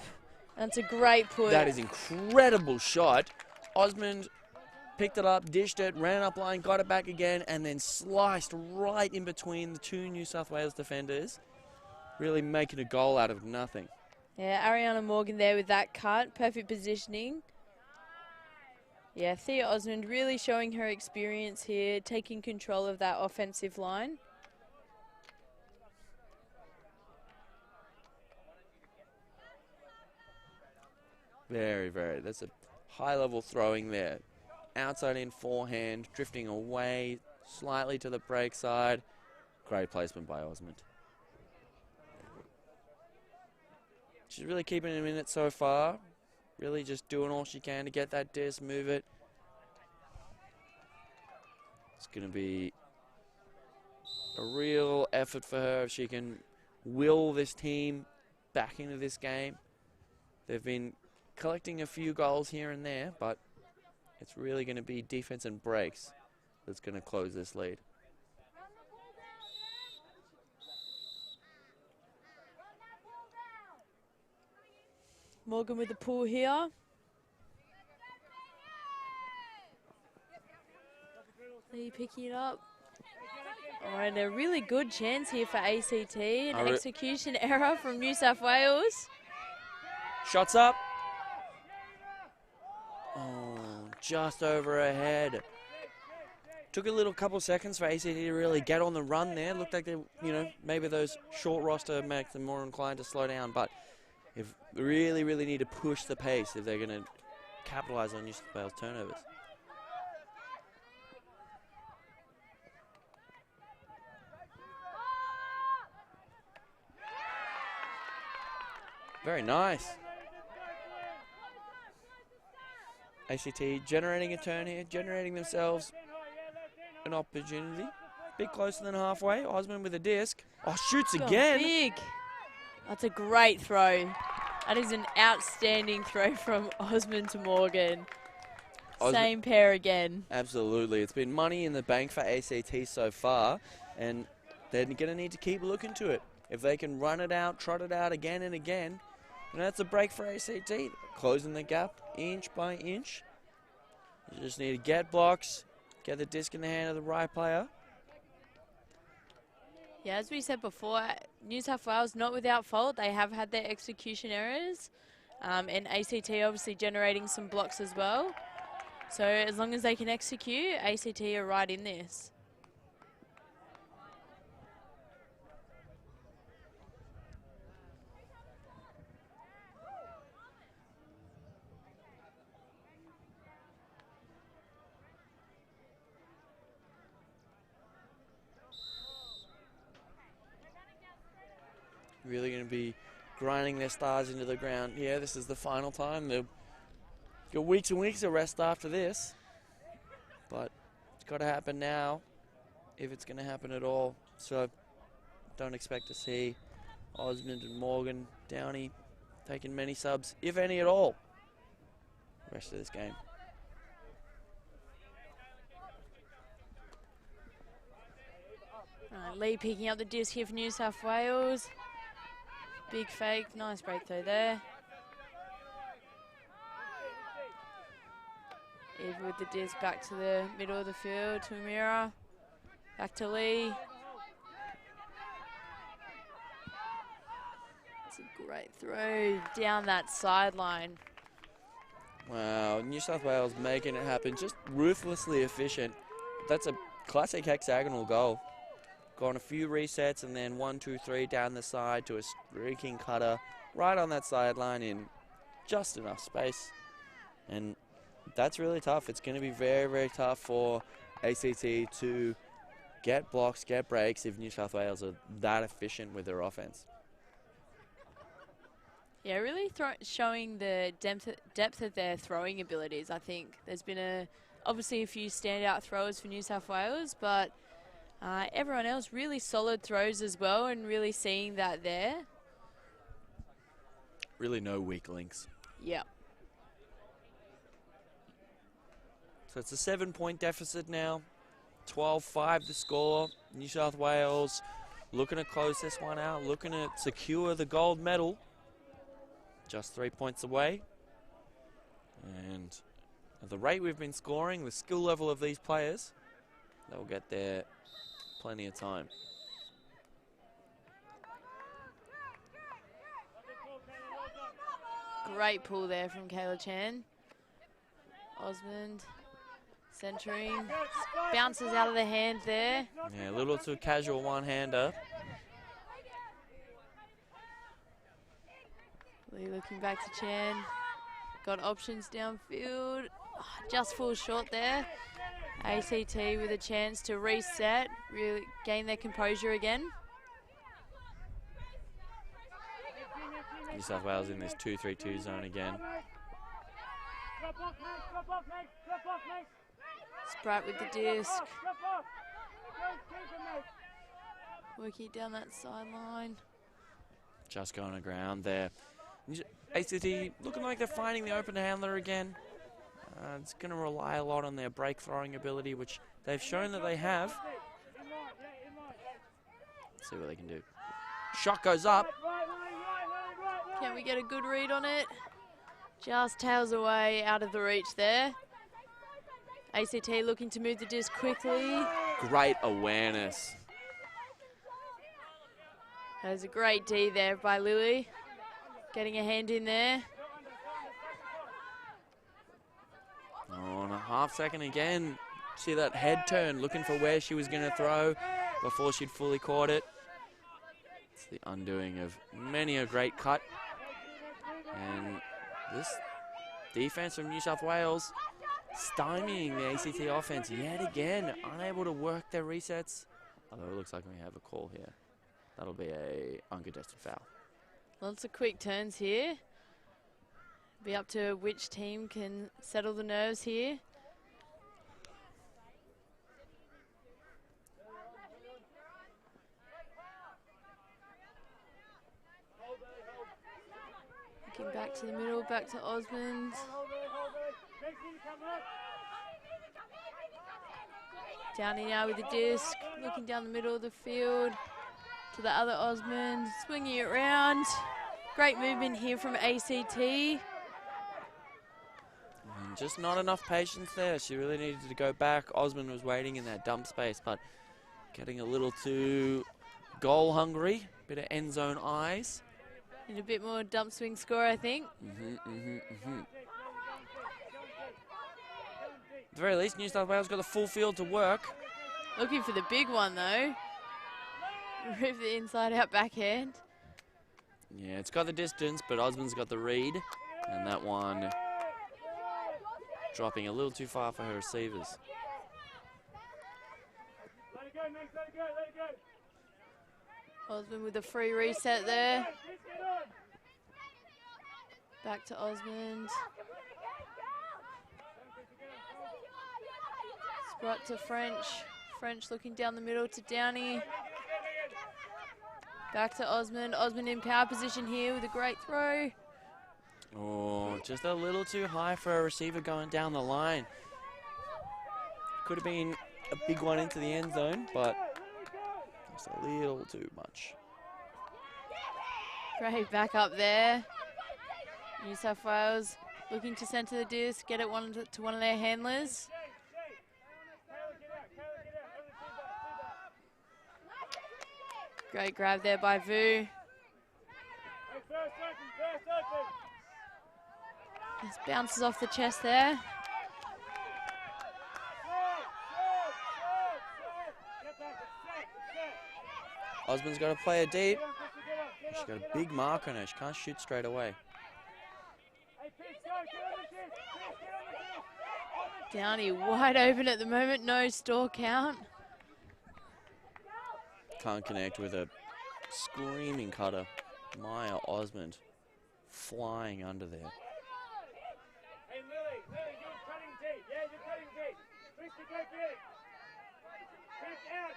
Speaker 3: That's a great put.
Speaker 2: That is incredible shot. Osmond picked it up, dished it, ran up line, got it back again, and then sliced right in between the two New South Wales defenders, really making a goal out of nothing.
Speaker 3: Yeah, Ariana Morgan there with that cut. Perfect positioning. Yeah, Thea Osmond really showing her experience here, taking control of that offensive line.
Speaker 2: Very, very. That's a high-level throwing there. Outside in forehand, drifting away slightly to the break side. Great placement by Osmond. She's really keeping him in it so far. Really just doing all she can to get that disc, move it. It's going to be a real effort for her if she can will this team back into this game. They've been collecting a few goals here and there, but it's really going to be defense and breaks that's going to close this lead.
Speaker 3: Morgan with the pull here. Lee picking it up. All right, a really good chance here for ACT. An execution error from New South Wales.
Speaker 2: Shots up. Oh, just over her head. Took a little couple seconds for ACT to really get on the run there. Looked like they, you know, maybe those short roster makes them more inclined to slow down, but if really, really need to push the pace if they're going to capitalize on New South Wales turnovers. Very nice. ACT generating a turn here, generating themselves an opportunity. Bit closer than halfway. Osmond with a disc. Oh, shoots again.
Speaker 3: Big. That's a great throw. That is an outstanding throw from Osmond to Morgan. Same pair again.
Speaker 2: Absolutely. It's been money in the bank for ACT so far, and they're going to need to keep looking to it. If they can run it out, trot it out again and again, and that's a break for ACT. Closing the gap inch by inch. You just need to get blocks, get the disc in the hand of the right player.
Speaker 3: Yeah, as we said before, New South Wales not without fault. They have had their execution errors, and ACT obviously generating some blocks as well. So as long as they can execute, ACT are right in this.
Speaker 2: Really going to be grinding their stars into the ground. Yeah, this is the final time. They've got weeks and weeks of rest after this. But it's got to happen now if it's going to happen at all. So don't expect to see Osmond and Morgan, Downey taking many subs, if any at all, the rest of this game.
Speaker 3: Lee picking up the disc here for New South Wales. Big fake, nice breakthrough there. Eva with the disc back to the middle of the field to Amira. Back to Lee. It's a great throw down that sideline.
Speaker 2: Wow, New South Wales making it happen, just ruthlessly efficient. That's a classic hexagonal goal. Gone a few resets and then 1, 2, 3 down the side to a streaking cutter right on that sideline in just enough space. And that's really tough. It's going to be very, very tough for ACT to get blocks, get breaks if New South Wales are that efficient with their offense.
Speaker 3: Yeah, really showing the depth of their throwing abilities, I think. There's been obviously a few standout throwers for New South Wales, but everyone else really solid throws as well, and really seeing that there.
Speaker 2: Really no weak links.
Speaker 3: Yeah.
Speaker 2: So it's a 7-point deficit now. 12-5 the score. New South Wales looking to close this one out, looking to secure the gold medal. Just 3 points away. And at the rate we've been scoring, the skill level of these players, they'll get there plenty of time.
Speaker 3: Great pull there from Kayla Chan. Osmond centering. Bounces out of the hand there.
Speaker 2: Yeah, a little too casual one-hander.
Speaker 3: Lee looking back to Chan. Got options downfield. Just falls short there. ACT with a chance to reset, really gain their composure again.
Speaker 2: New South Wales in this 2-3-2 zone again.
Speaker 3: Spratt with the disc. Working down that sideline.
Speaker 2: Just going to ground there. ACT looking like they're finding the open handler again. It's going to rely a lot on their break throwing ability, which they've shown that they have. Let's see what they can do. Shot goes up.
Speaker 3: Can we get a good read on it? Just tails away out of the reach there. ACT looking to move the disc quickly.
Speaker 2: Great awareness.
Speaker 3: There's a great D there by Lily. Getting a hand in there.
Speaker 2: Oh, and a half second again. See that head turn, looking for where she was going to throw before she'd fully caught it. It's the undoing of many a great cut. And this defense from New South Wales stymieing the ACT offense yet again, unable to work their resets. Although it looks like we have a call here. That'll be a uncontested foul.
Speaker 3: Lots of quick turns here. Be up to which team can settle the nerves here. Looking back to the middle, back to Osmond. Downey now with the disc, looking down the middle of the field to the other Osmond, swinging it around. Great movement here from ACT.
Speaker 2: And just not enough patience there. She really needed to go back. Osmond was waiting in that dump space, but getting a little too goal hungry. Bit of end zone eyes.
Speaker 3: Need a bit more dump swing score, I think.
Speaker 2: At the very least, New South Wales got the full field to work.
Speaker 3: Looking for the big one, though. Rip the inside-out backhand.
Speaker 2: Yeah, it's got the distance, but Osmond's got the read. And that one dropping a little too far for her receivers.
Speaker 1: Let it go, Max, let it go, let it go.
Speaker 3: Osmond with a free reset there. Back to Osmond. Spratt to French. French looking down the middle to Downey. Back to Osmond. Osmond in power position here with a great throw.
Speaker 2: Oh, just a little too high for a receiver going down the line. Could have been a big one into the end zone, but just a little too much.
Speaker 3: Great back up there. New South Wales looking to center the disc, get it to one of their handlers. Great grab there by Vu. Just bounces off the chest there.
Speaker 2: Osmond's got to play her deep. She's got a big mark on her. She can't shoot straight away.
Speaker 3: Downey wide open at the moment, no store count.
Speaker 2: Can't connect with a screaming cutter. Maya Osmond flying under there.
Speaker 1: Hey, Lily, you're cutting deep. Yeah, you're cutting deep. Christy, go big. Pitch out.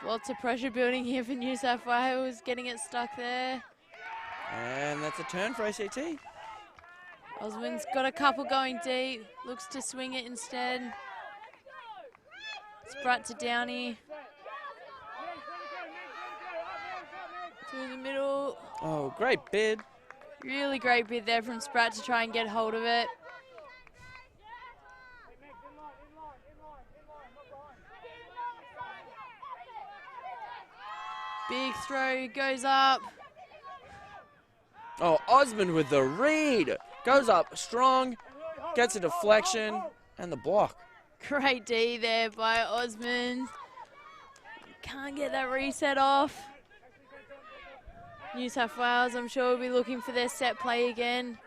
Speaker 3: Lots of pressure building here for New South Wales, getting it stuck there.
Speaker 2: And that's a turn for ACT.
Speaker 3: Osmond's got a couple going deep, looks to swing it instead. Spratt to Downey. Through the middle.
Speaker 2: Oh, great bid.
Speaker 3: Really great bid there from Spratt to try and get hold of it. Big throw, goes up.
Speaker 2: Oh, Osmond with the read. Goes up strong, gets a deflection, and the block.
Speaker 3: Great D there by Osmond. Can't get that reset off. New South Wales, I'm sure, will be looking for their set play again.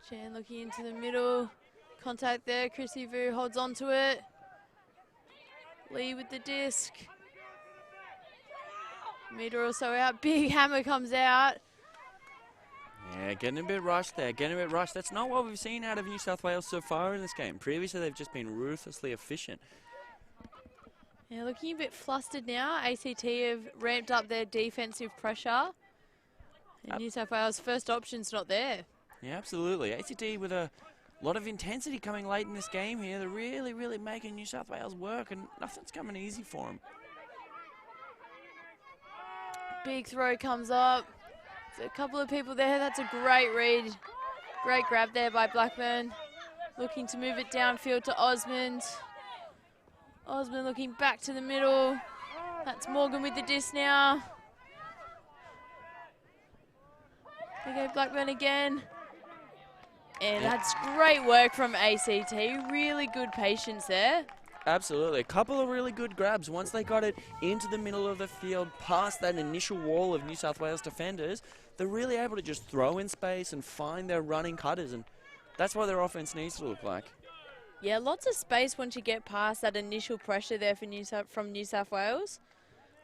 Speaker 3: Chan looking into the middle. Contact there. Chrissy Vu holds on to it. Lee with the disc. Meter also out. Big hammer comes out.
Speaker 2: Yeah, getting a bit rushed there. That's not what we've seen out of New South Wales so far in this game. Previously, they've just been ruthlessly efficient.
Speaker 3: Yeah, looking a bit flustered now. ACT have ramped up their defensive pressure. And New South Wales' first option's not there.
Speaker 2: Yeah, absolutely. ACT with a lot of intensity coming late in this game here. They're really, really making New South Wales work, and nothing's coming easy for them.
Speaker 3: Big throw comes up. There's a couple of people there. That's a great read. Great grab there by Blackburn. Looking to move it downfield to Osmond. Osmond looking back to the middle. That's Morgan with the disc now. There go Blackburn again. And that's great work from ACT. Really good patience there.
Speaker 2: Absolutely. A couple of really good grabs. Once they got it into the middle of the field, past that initial wall of New South Wales defenders, they're really able to just throw in space and find their running cutters, and that's what their offense needs to look like.
Speaker 3: Yeah, lots of space once you get past that initial pressure there for from New South Wales.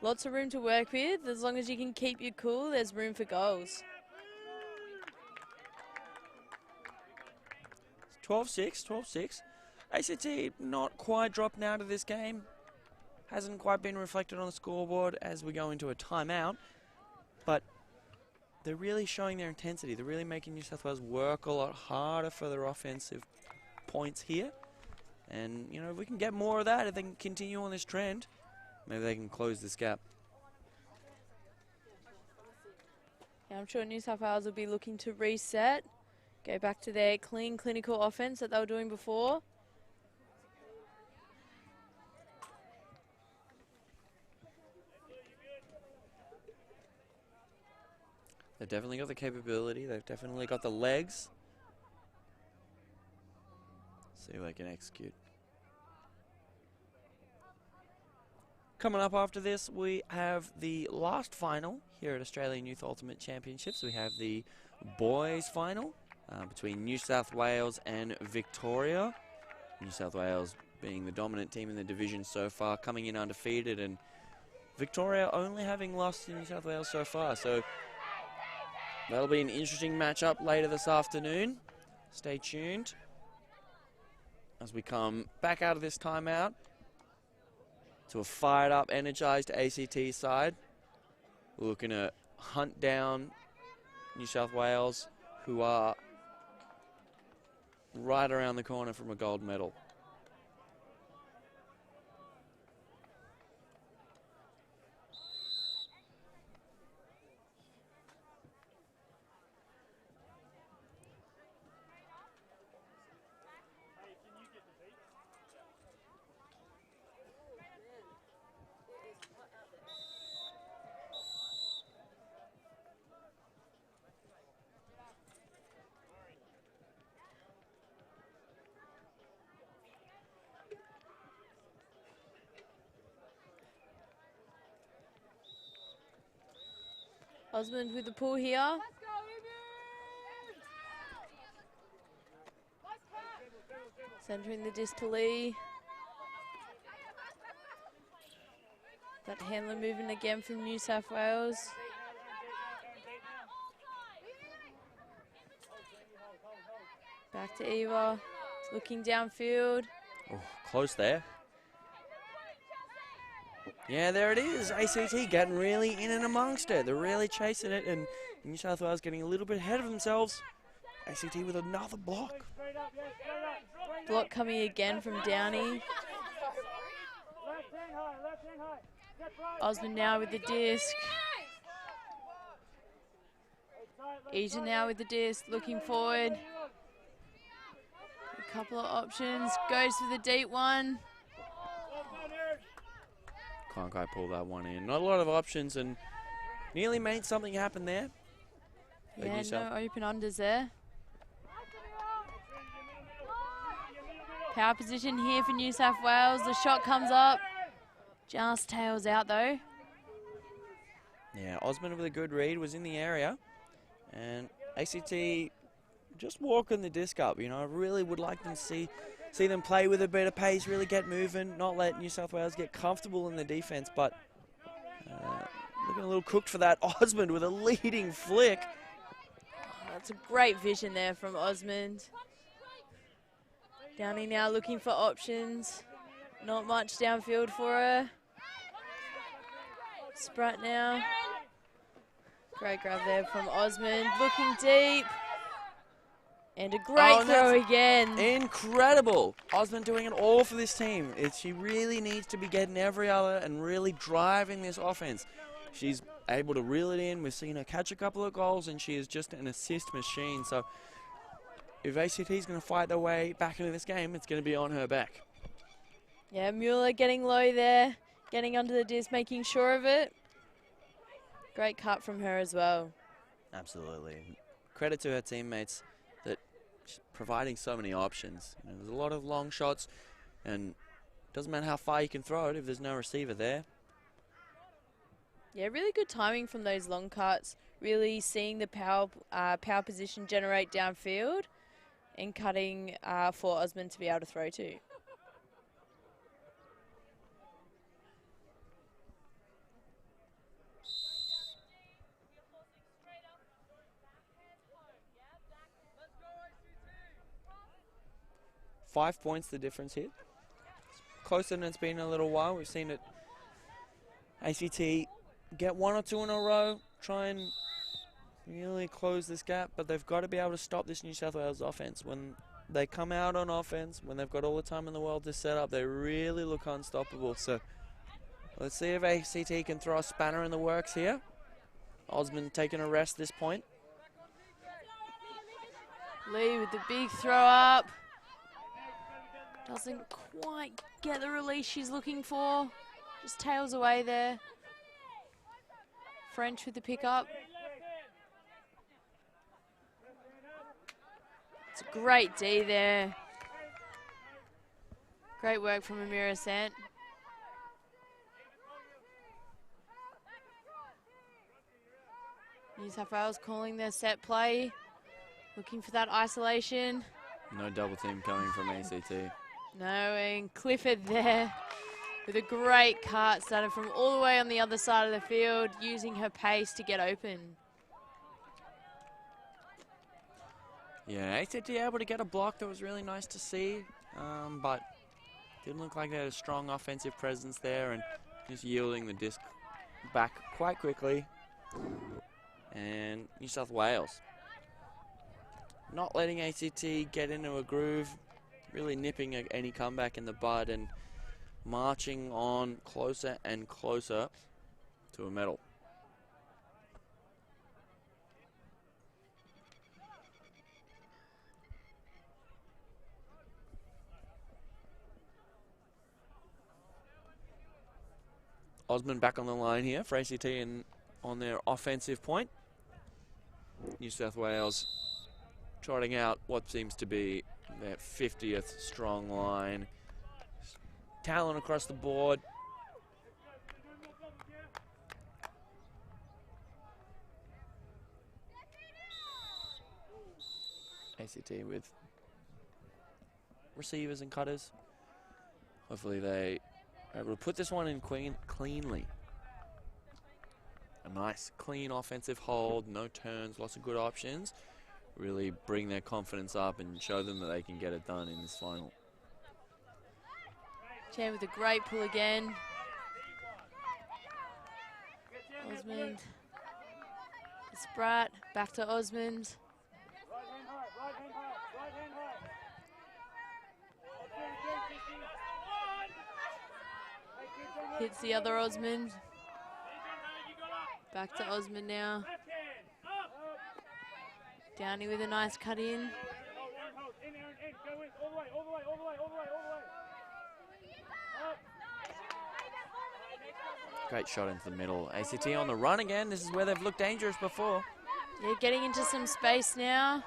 Speaker 3: Lots of room to work with. As long as you can keep your cool, there's room for goals.
Speaker 2: 12-6. ACT not quite dropping out of this game. Hasn't quite been reflected on the scoreboard as we go into a timeout. But they're really showing their intensity. They're really making New South Wales work a lot harder for their offensive points here. And, you know, if we can get more of that, if they can continue on this trend, maybe they can close this gap.
Speaker 3: Yeah, I'm sure New South Wales will be looking to reset. Go back to their clean, clinical offense that they were doing before.
Speaker 2: They've definitely got the capability. They've definitely got the legs. See if they can execute. Coming up after this, we have the last final here at Australian Youth Ultimate Championships. We have the boys final between New South Wales and Victoria. New South Wales being the dominant team in the division so far, coming in undefeated, and Victoria only having lost to New South Wales so far. So that'll be an interesting matchup later this afternoon. Stay tuned as we come back out of this timeout to a fired up, energized ACT side. We're looking to hunt down New South Wales, who are right around the corner from a gold medal.
Speaker 3: Osmond with the pull here. Centering the disc to Lee. That handler moving again from New South Wales. Back to Eva. Looking downfield.
Speaker 2: Oh, close there. Yeah, there it is. ACT getting really in and amongst it. They're really chasing it, and New South Wales getting a little bit ahead of themselves. ACT with another block.
Speaker 3: Block coming again from Downey. Osmond now with the disc. Eaton now with the disc, looking forward. A couple of options. Goes for the deep one.
Speaker 2: Can't quite pull that one in. Not a lot of options, and nearly made something happen there.
Speaker 3: Yeah, no open unders there. Power position here for New South Wales. The shot comes up. Just tails out though.
Speaker 2: Yeah, Osmond with a good read was in the area, and ACT just walking the disc up. You know, I really would like them to see them play with a bit of pace, really get moving, not let New South Wales get comfortable in the defense. But looking a little cooked for that. Osmond with a leading flick.
Speaker 3: That's a great vision there from Osmond. Downey now looking for options. Not much downfield for her. Spratt now. Great grab there from Osmond. Looking deep. And a great throw again.
Speaker 2: Incredible. Osmond doing it all for this team. She really needs to be getting every other and really driving this offense. She's able to reel it in. We've seen her catch a couple of goals, and she is just an assist machine. So if ACT is going to fight their way back into this game, it's going to be on her back.
Speaker 3: Yeah, Mueller getting low there, getting under the disc, making sure of it. Great cut from her as well.
Speaker 2: Absolutely. Credit to her teammates that she's providing so many options. You know, there's a lot of long shots, and it doesn't matter how far you can throw it if there's no receiver there.
Speaker 3: Yeah, really good timing from those long cuts. Really seeing the power position generate downfield and cutting for Osmond to be able to throw to.
Speaker 2: .5 points the difference here. Closer than it's been in a little while. We've seen it. ACT get one or two in a row, try and really close this gap, but they've got to be able to stop this New South Wales offense. When they come out on offense, when they've got all the time in the world to set up, they really look unstoppable. So let's see if ACT can throw a spanner in the works here. Osmond taking a rest this point.
Speaker 3: Lee with the big throw up. Doesn't quite get the release she's looking for. Just tails away there. French with the pickup. It's a great D there. Great work from Amira Sant. New South Wales calling their set play. Looking for that isolation.
Speaker 2: No double team coming from ACT.
Speaker 3: No, and Clifford there with a great cut, started from all the way on the other side of the field, using her pace to get open.
Speaker 2: Yeah, ACT able to get a block that was really nice to see, but didn't look like they had a strong offensive presence there, and just yielding the disc back quite quickly. And New South Wales not letting ACT get into a groove, really nipping any comeback in the bud and marching on closer and closer to a medal. Osmond back on the line here for ACT and on their offensive point. New South Wales trotting out what seems to be their 50th strong line. Talent across the board. ACT with receivers and cutters. Hopefully they are able to put this one in cleanly. A nice, clean offensive hold, no turns, lots of good options. Really bring their confidence up and show them that they can get it done in this final.
Speaker 3: Chan with a great pull again. Osmond. To Spratt, back to Osmond. Hits the other Osmond. Back to Osmond now. Downey with a nice cut in.
Speaker 2: Great shot into the middle. ACT on the run again. This is where they've looked dangerous before.
Speaker 3: Yeah, getting into some space now.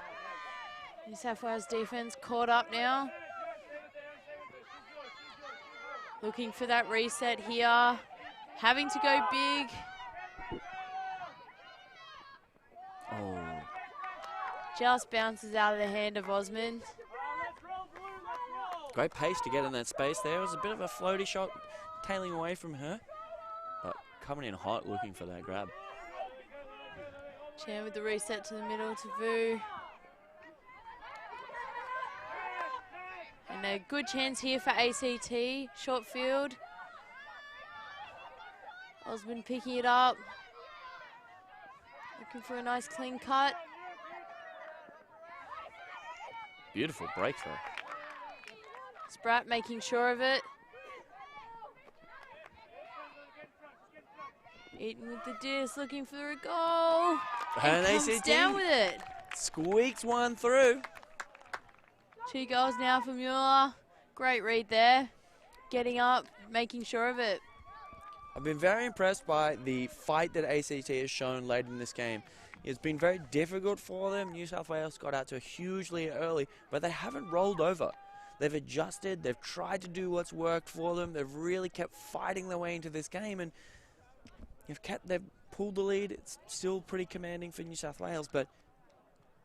Speaker 3: New South Wales defense caught up now. Looking for that reset here. Having to go big.
Speaker 2: Oh.
Speaker 3: Just bounces out of the hand of Osmond.
Speaker 2: Great pace to get in that space there. It was a bit of a floaty shot, tailing away from her. But coming in hot, looking for that grab.
Speaker 3: Chan with the reset to the middle to Vu. And a good chance here for ACT. Short field. Osmond picking it up. Looking for a nice clean cut.
Speaker 2: Beautiful breakthrough.
Speaker 3: Spratt making sure of it. Eaton with the disc, looking for a goal. And comes
Speaker 2: ACT
Speaker 3: down with it.
Speaker 2: squeaks one through.
Speaker 3: 2 goals now for Mueller. Great read there. Getting up, making sure of it.
Speaker 2: I've been very impressed by the fight that ACT has shown late in this game. It's been very difficult for them. New South Wales got out to a huge lead early, but they haven't rolled over. They've adjusted, they've tried to do what's worked for them, they've really kept fighting their way into this game, and they've pulled the lead. It's still pretty commanding for New South Wales, but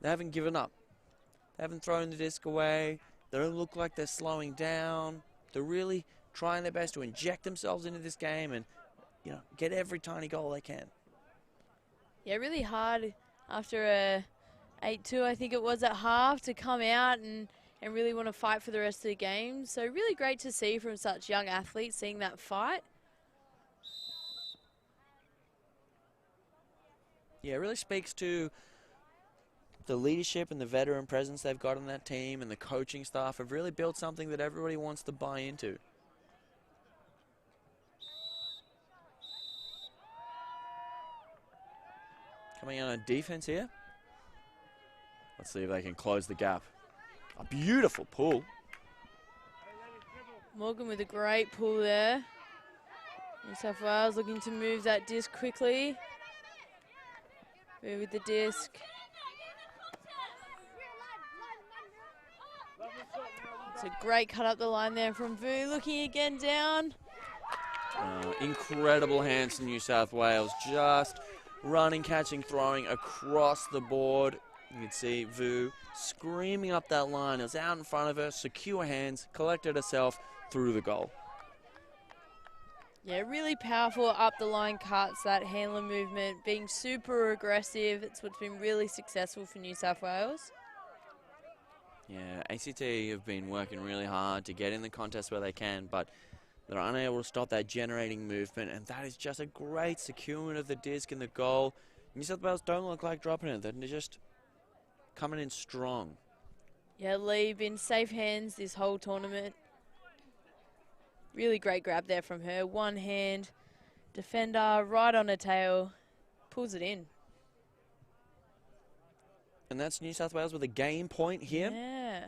Speaker 2: they haven't given up. They haven't thrown the disc away. They don't look like they're slowing down. They're really trying their best to inject themselves into this game and get every tiny goal they can.
Speaker 3: Yeah, really hard after a 8-2, I think it was at half, to come out and really want to fight for the rest of the game. So really great to see from such young athletes, seeing that fight.
Speaker 2: Yeah, it really speaks to the leadership and the veteran presence they've got on that team, and the coaching staff have really built something that everybody wants to buy into. Coming out on defense here. Let's see if they can close the gap. A beautiful pull.
Speaker 3: Morgan with a great pull there. New South Wales looking to move that disc quickly. Move with the disc. It's a great cut up the line there from Vu. Looking again down.
Speaker 2: Incredible hands to New South Wales. Just running, catching, throwing across the board. You can see Vu screaming up that line. It was out in front of her, secure hands, collected herself through the goal.
Speaker 3: Yeah, really powerful up the line cuts, that handler movement, being super aggressive. It's what's been really successful for New South Wales.
Speaker 2: Yeah, ACT have been working really hard to get in the contest where they can, but they're unable to stop that generating movement, and that is just a great securement of the disc and the goal. New South Wales don't look like dropping it. They're just coming in strong.
Speaker 3: Yeah, Lee been safe hands this whole tournament. Really great grab there from her. One hand, defender right on her tail, pulls it in.
Speaker 2: And that's New South Wales with a game point here.
Speaker 3: Yeah.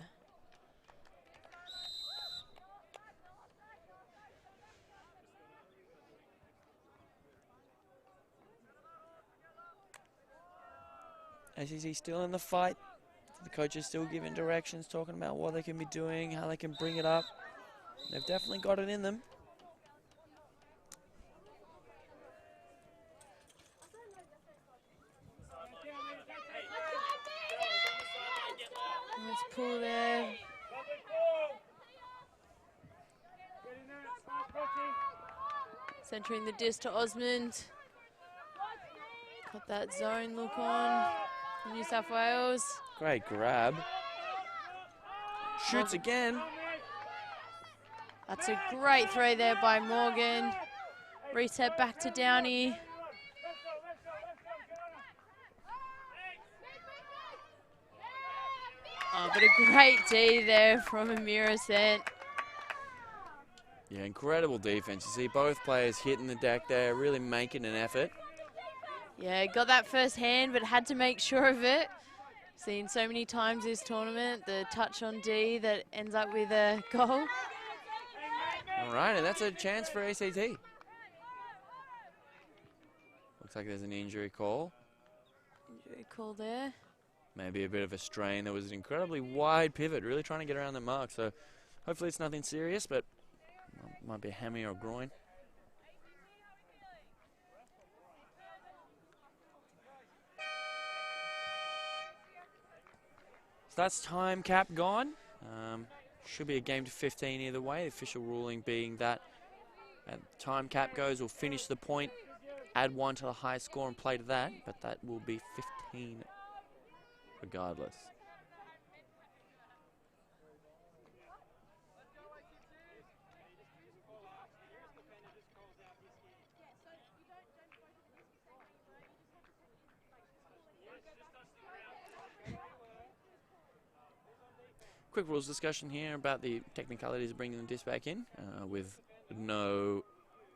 Speaker 2: ACC still in the fight. The coaches still giving directions, talking about what they can be doing, how they can bring it up. They've definitely got it in them.
Speaker 3: Let's pull there. Centering the disc to Osmond. Got that zone look on for New South Wales.
Speaker 2: Great grab. Shoots again.
Speaker 3: That's a great throw there by Morgan. Reset back to Downey. Oh, but a great D there from Amira Sant.
Speaker 2: Yeah, incredible defense. You see both players hitting the deck there, really making an effort.
Speaker 3: Yeah, got that first hand, but had to make sure of it. Seen so many times this tournament, the touch on D that ends up with a goal.
Speaker 2: All right, and that's a chance for ACT. Looks like there's an injury call.
Speaker 3: Injury call there.
Speaker 2: Maybe a bit of a strain. There was an incredibly wide pivot, really trying to get around the mark. So hopefully it's nothing serious, but might be a hammy or a groin. So that's time cap gone. Should be a game to 15 either way. The official ruling being that time cap goes, we'll finish the point, add 1 to the highest score and play to that, but that will be 15 regardless. Quick rules discussion here about the technicalities of bringing the disc back in with no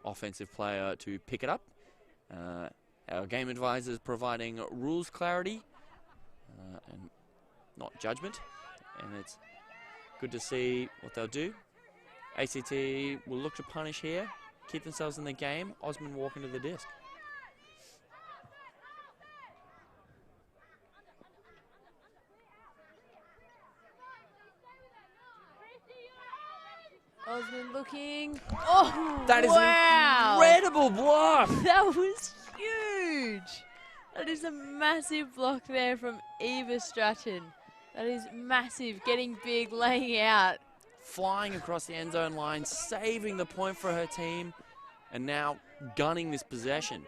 Speaker 2: offensive player to pick it up. Our game advisor is providing rules clarity and not judgment, and it's good to see what they'll do. ACT will look to punish here, keep themselves in the game. Osmond walk into the disc.
Speaker 3: Osmond looking. Oh,
Speaker 2: that is
Speaker 3: wow.
Speaker 2: an incredible block.
Speaker 3: That was huge. That is a massive block there from Eva Stratton. That is massive, getting big, laying out.
Speaker 2: Flying across the end zone line, saving the point for her team, and now gunning this possession.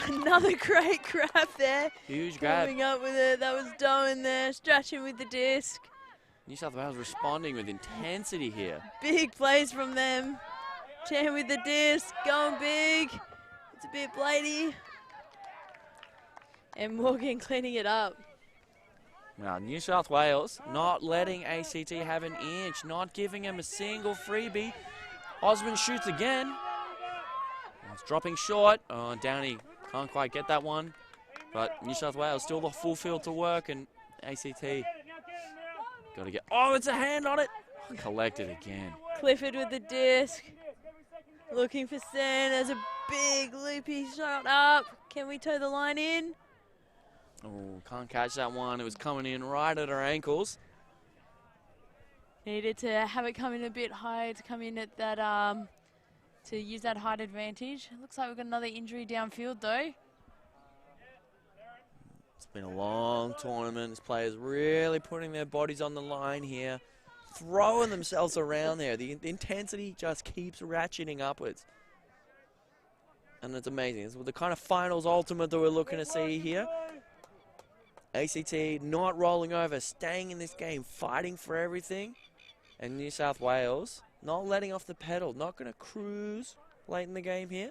Speaker 3: Another great grab there.
Speaker 2: Huge grab.
Speaker 3: Coming up with it. That was Doan there, stretching with the disc.
Speaker 2: New South Wales responding with intensity here.
Speaker 3: Big plays from them. Chan with the disc, going big. It's a bit bladey. And Morgan cleaning it up.
Speaker 2: Now, New South Wales not letting ACT have an inch, not giving him a single freebie. Osmond shoots again. It's dropping short. Oh, Downey can't quite get that one. But New South Wales still the full field to work, and ACT got to get. Oh, it's a hand on it. Collected again.
Speaker 3: Clifford with the disc. Looking for Sen. There's a big loopy shot up. Can we toe the line in?
Speaker 2: Oh, can't catch that one. It was coming in right at her ankles.
Speaker 3: Needed to have it come in a bit high to come in at that, to use that height advantage. Looks like we've got another injury downfield though.
Speaker 2: It's been a long tournament. This players really putting their bodies on the line here, throwing themselves around there. The intensity just keeps ratcheting upwards. And it's amazing. It's the kind of finals ultimate that we're looking to see here. ACT not rolling over, staying in this game, fighting for everything. And New South Wales not letting off the pedal, not going to cruise late in the game here.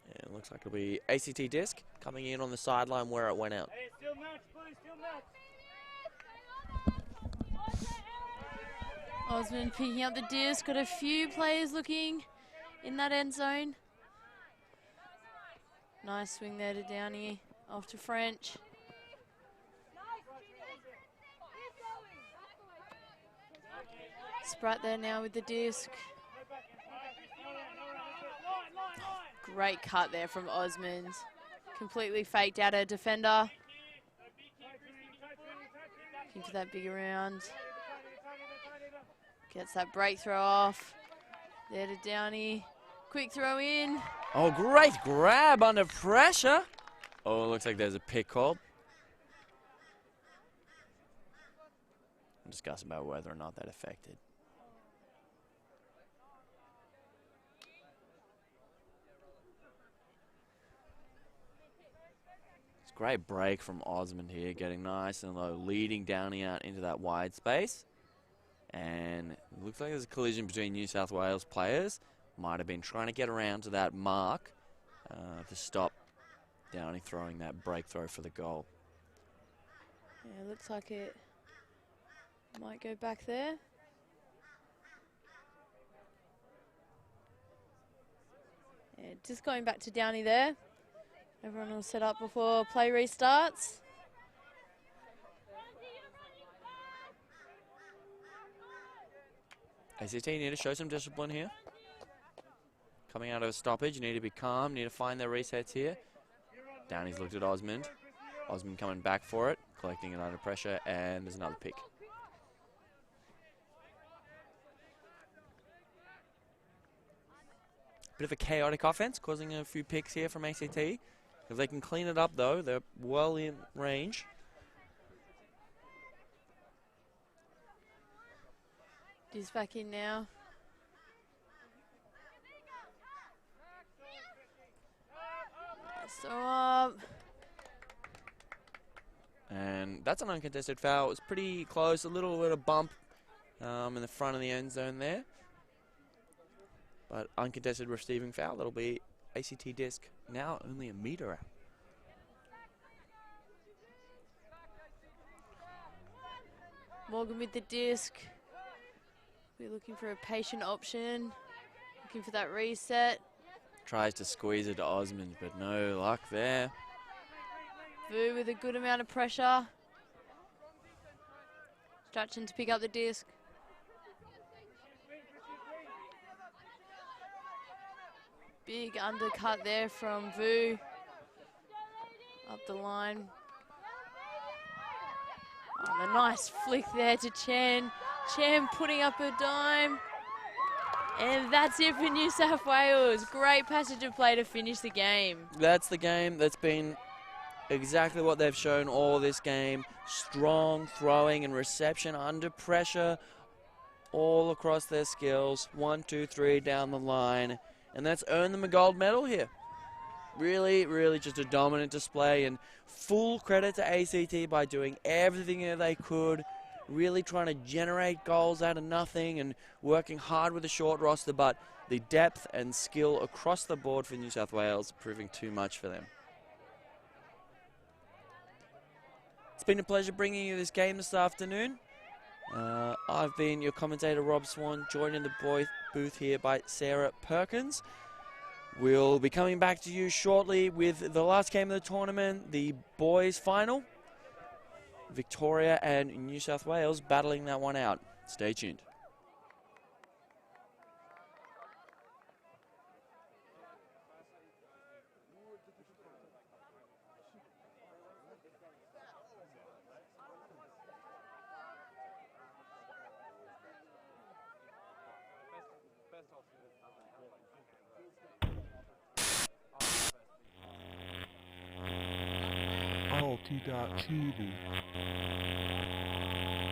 Speaker 2: And it looks like it'll be ACT disc coming in on the sideline where it went out.
Speaker 1: Hey, still match, please, still match.
Speaker 3: Osmond picking up the disc. Got a few players looking in that end zone. Nice swing there to Downey. Off to French. Spratt there now with the disc. Great cut there from Osmond. Completely faked out a defender. Looking for that big around. Gets that breakthrow off. There to Downey. Quick throw in.
Speaker 2: Oh, great grab under pressure. Oh, it looks like there's a pick called. We'll discuss about whether or not that affected. It's a great break from Osmond here, getting nice and low, leading Downey out into that wide space. And it looks like there's a collision between New South Wales players. Might have been trying to get around to that mark to stop Downey throwing that break throw for the goal.
Speaker 3: Yeah, looks like it might go back there. Yeah, just going back to Downey there. Everyone will set up before play restarts.
Speaker 2: ACT, you need to show some discipline here. Coming out of a stoppage, you need to be calm, need to find their resets here. Downey's looked at Osmond. Osmond coming back for it, collecting it under pressure, and there's another pick. Bit of a chaotic offense, causing a few picks here from ACT. If they can clean it up, though, they're well in range.
Speaker 3: He's back in now. So up.
Speaker 2: And that's an uncontested foul. It was pretty close, a little bit of bump in the front of the end zone there. But uncontested receiving foul, that'll be ACT disc now only a meter out.
Speaker 3: Morgan with the disc. We're looking for a patient option. Looking for that reset.
Speaker 2: Tries to squeeze it to Osmond, but no luck there.
Speaker 3: Vu with a good amount of pressure. Strachan to pick up the disc. Big undercut there from Vu. Up the line. Oh, the nice flick there to Chen. Chen putting up a dime. And that's it for New South Wales. Great passage of play to finish the game.
Speaker 2: That's the game that's been exactly what they've shown all this game. Strong throwing and reception under pressure all across their skills. 1, 2, 3 down the line. And that's earned them a gold medal here. Really, really just a dominant display, and full credit to ACT by doing everything that they could, really trying to generate goals out of nothing and working hard with a short roster, but the depth and skill across the board for New South Wales proving too much for them. It's been a pleasure bringing you this game this afternoon. I've been your commentator, Rob Swan, joined in the booth here by Sarah Perkins. We'll be coming back to you shortly with the last game of the tournament, the boys' final. Victoria and New South Wales battling that one out. Stay tuned.
Speaker 4: T.TV.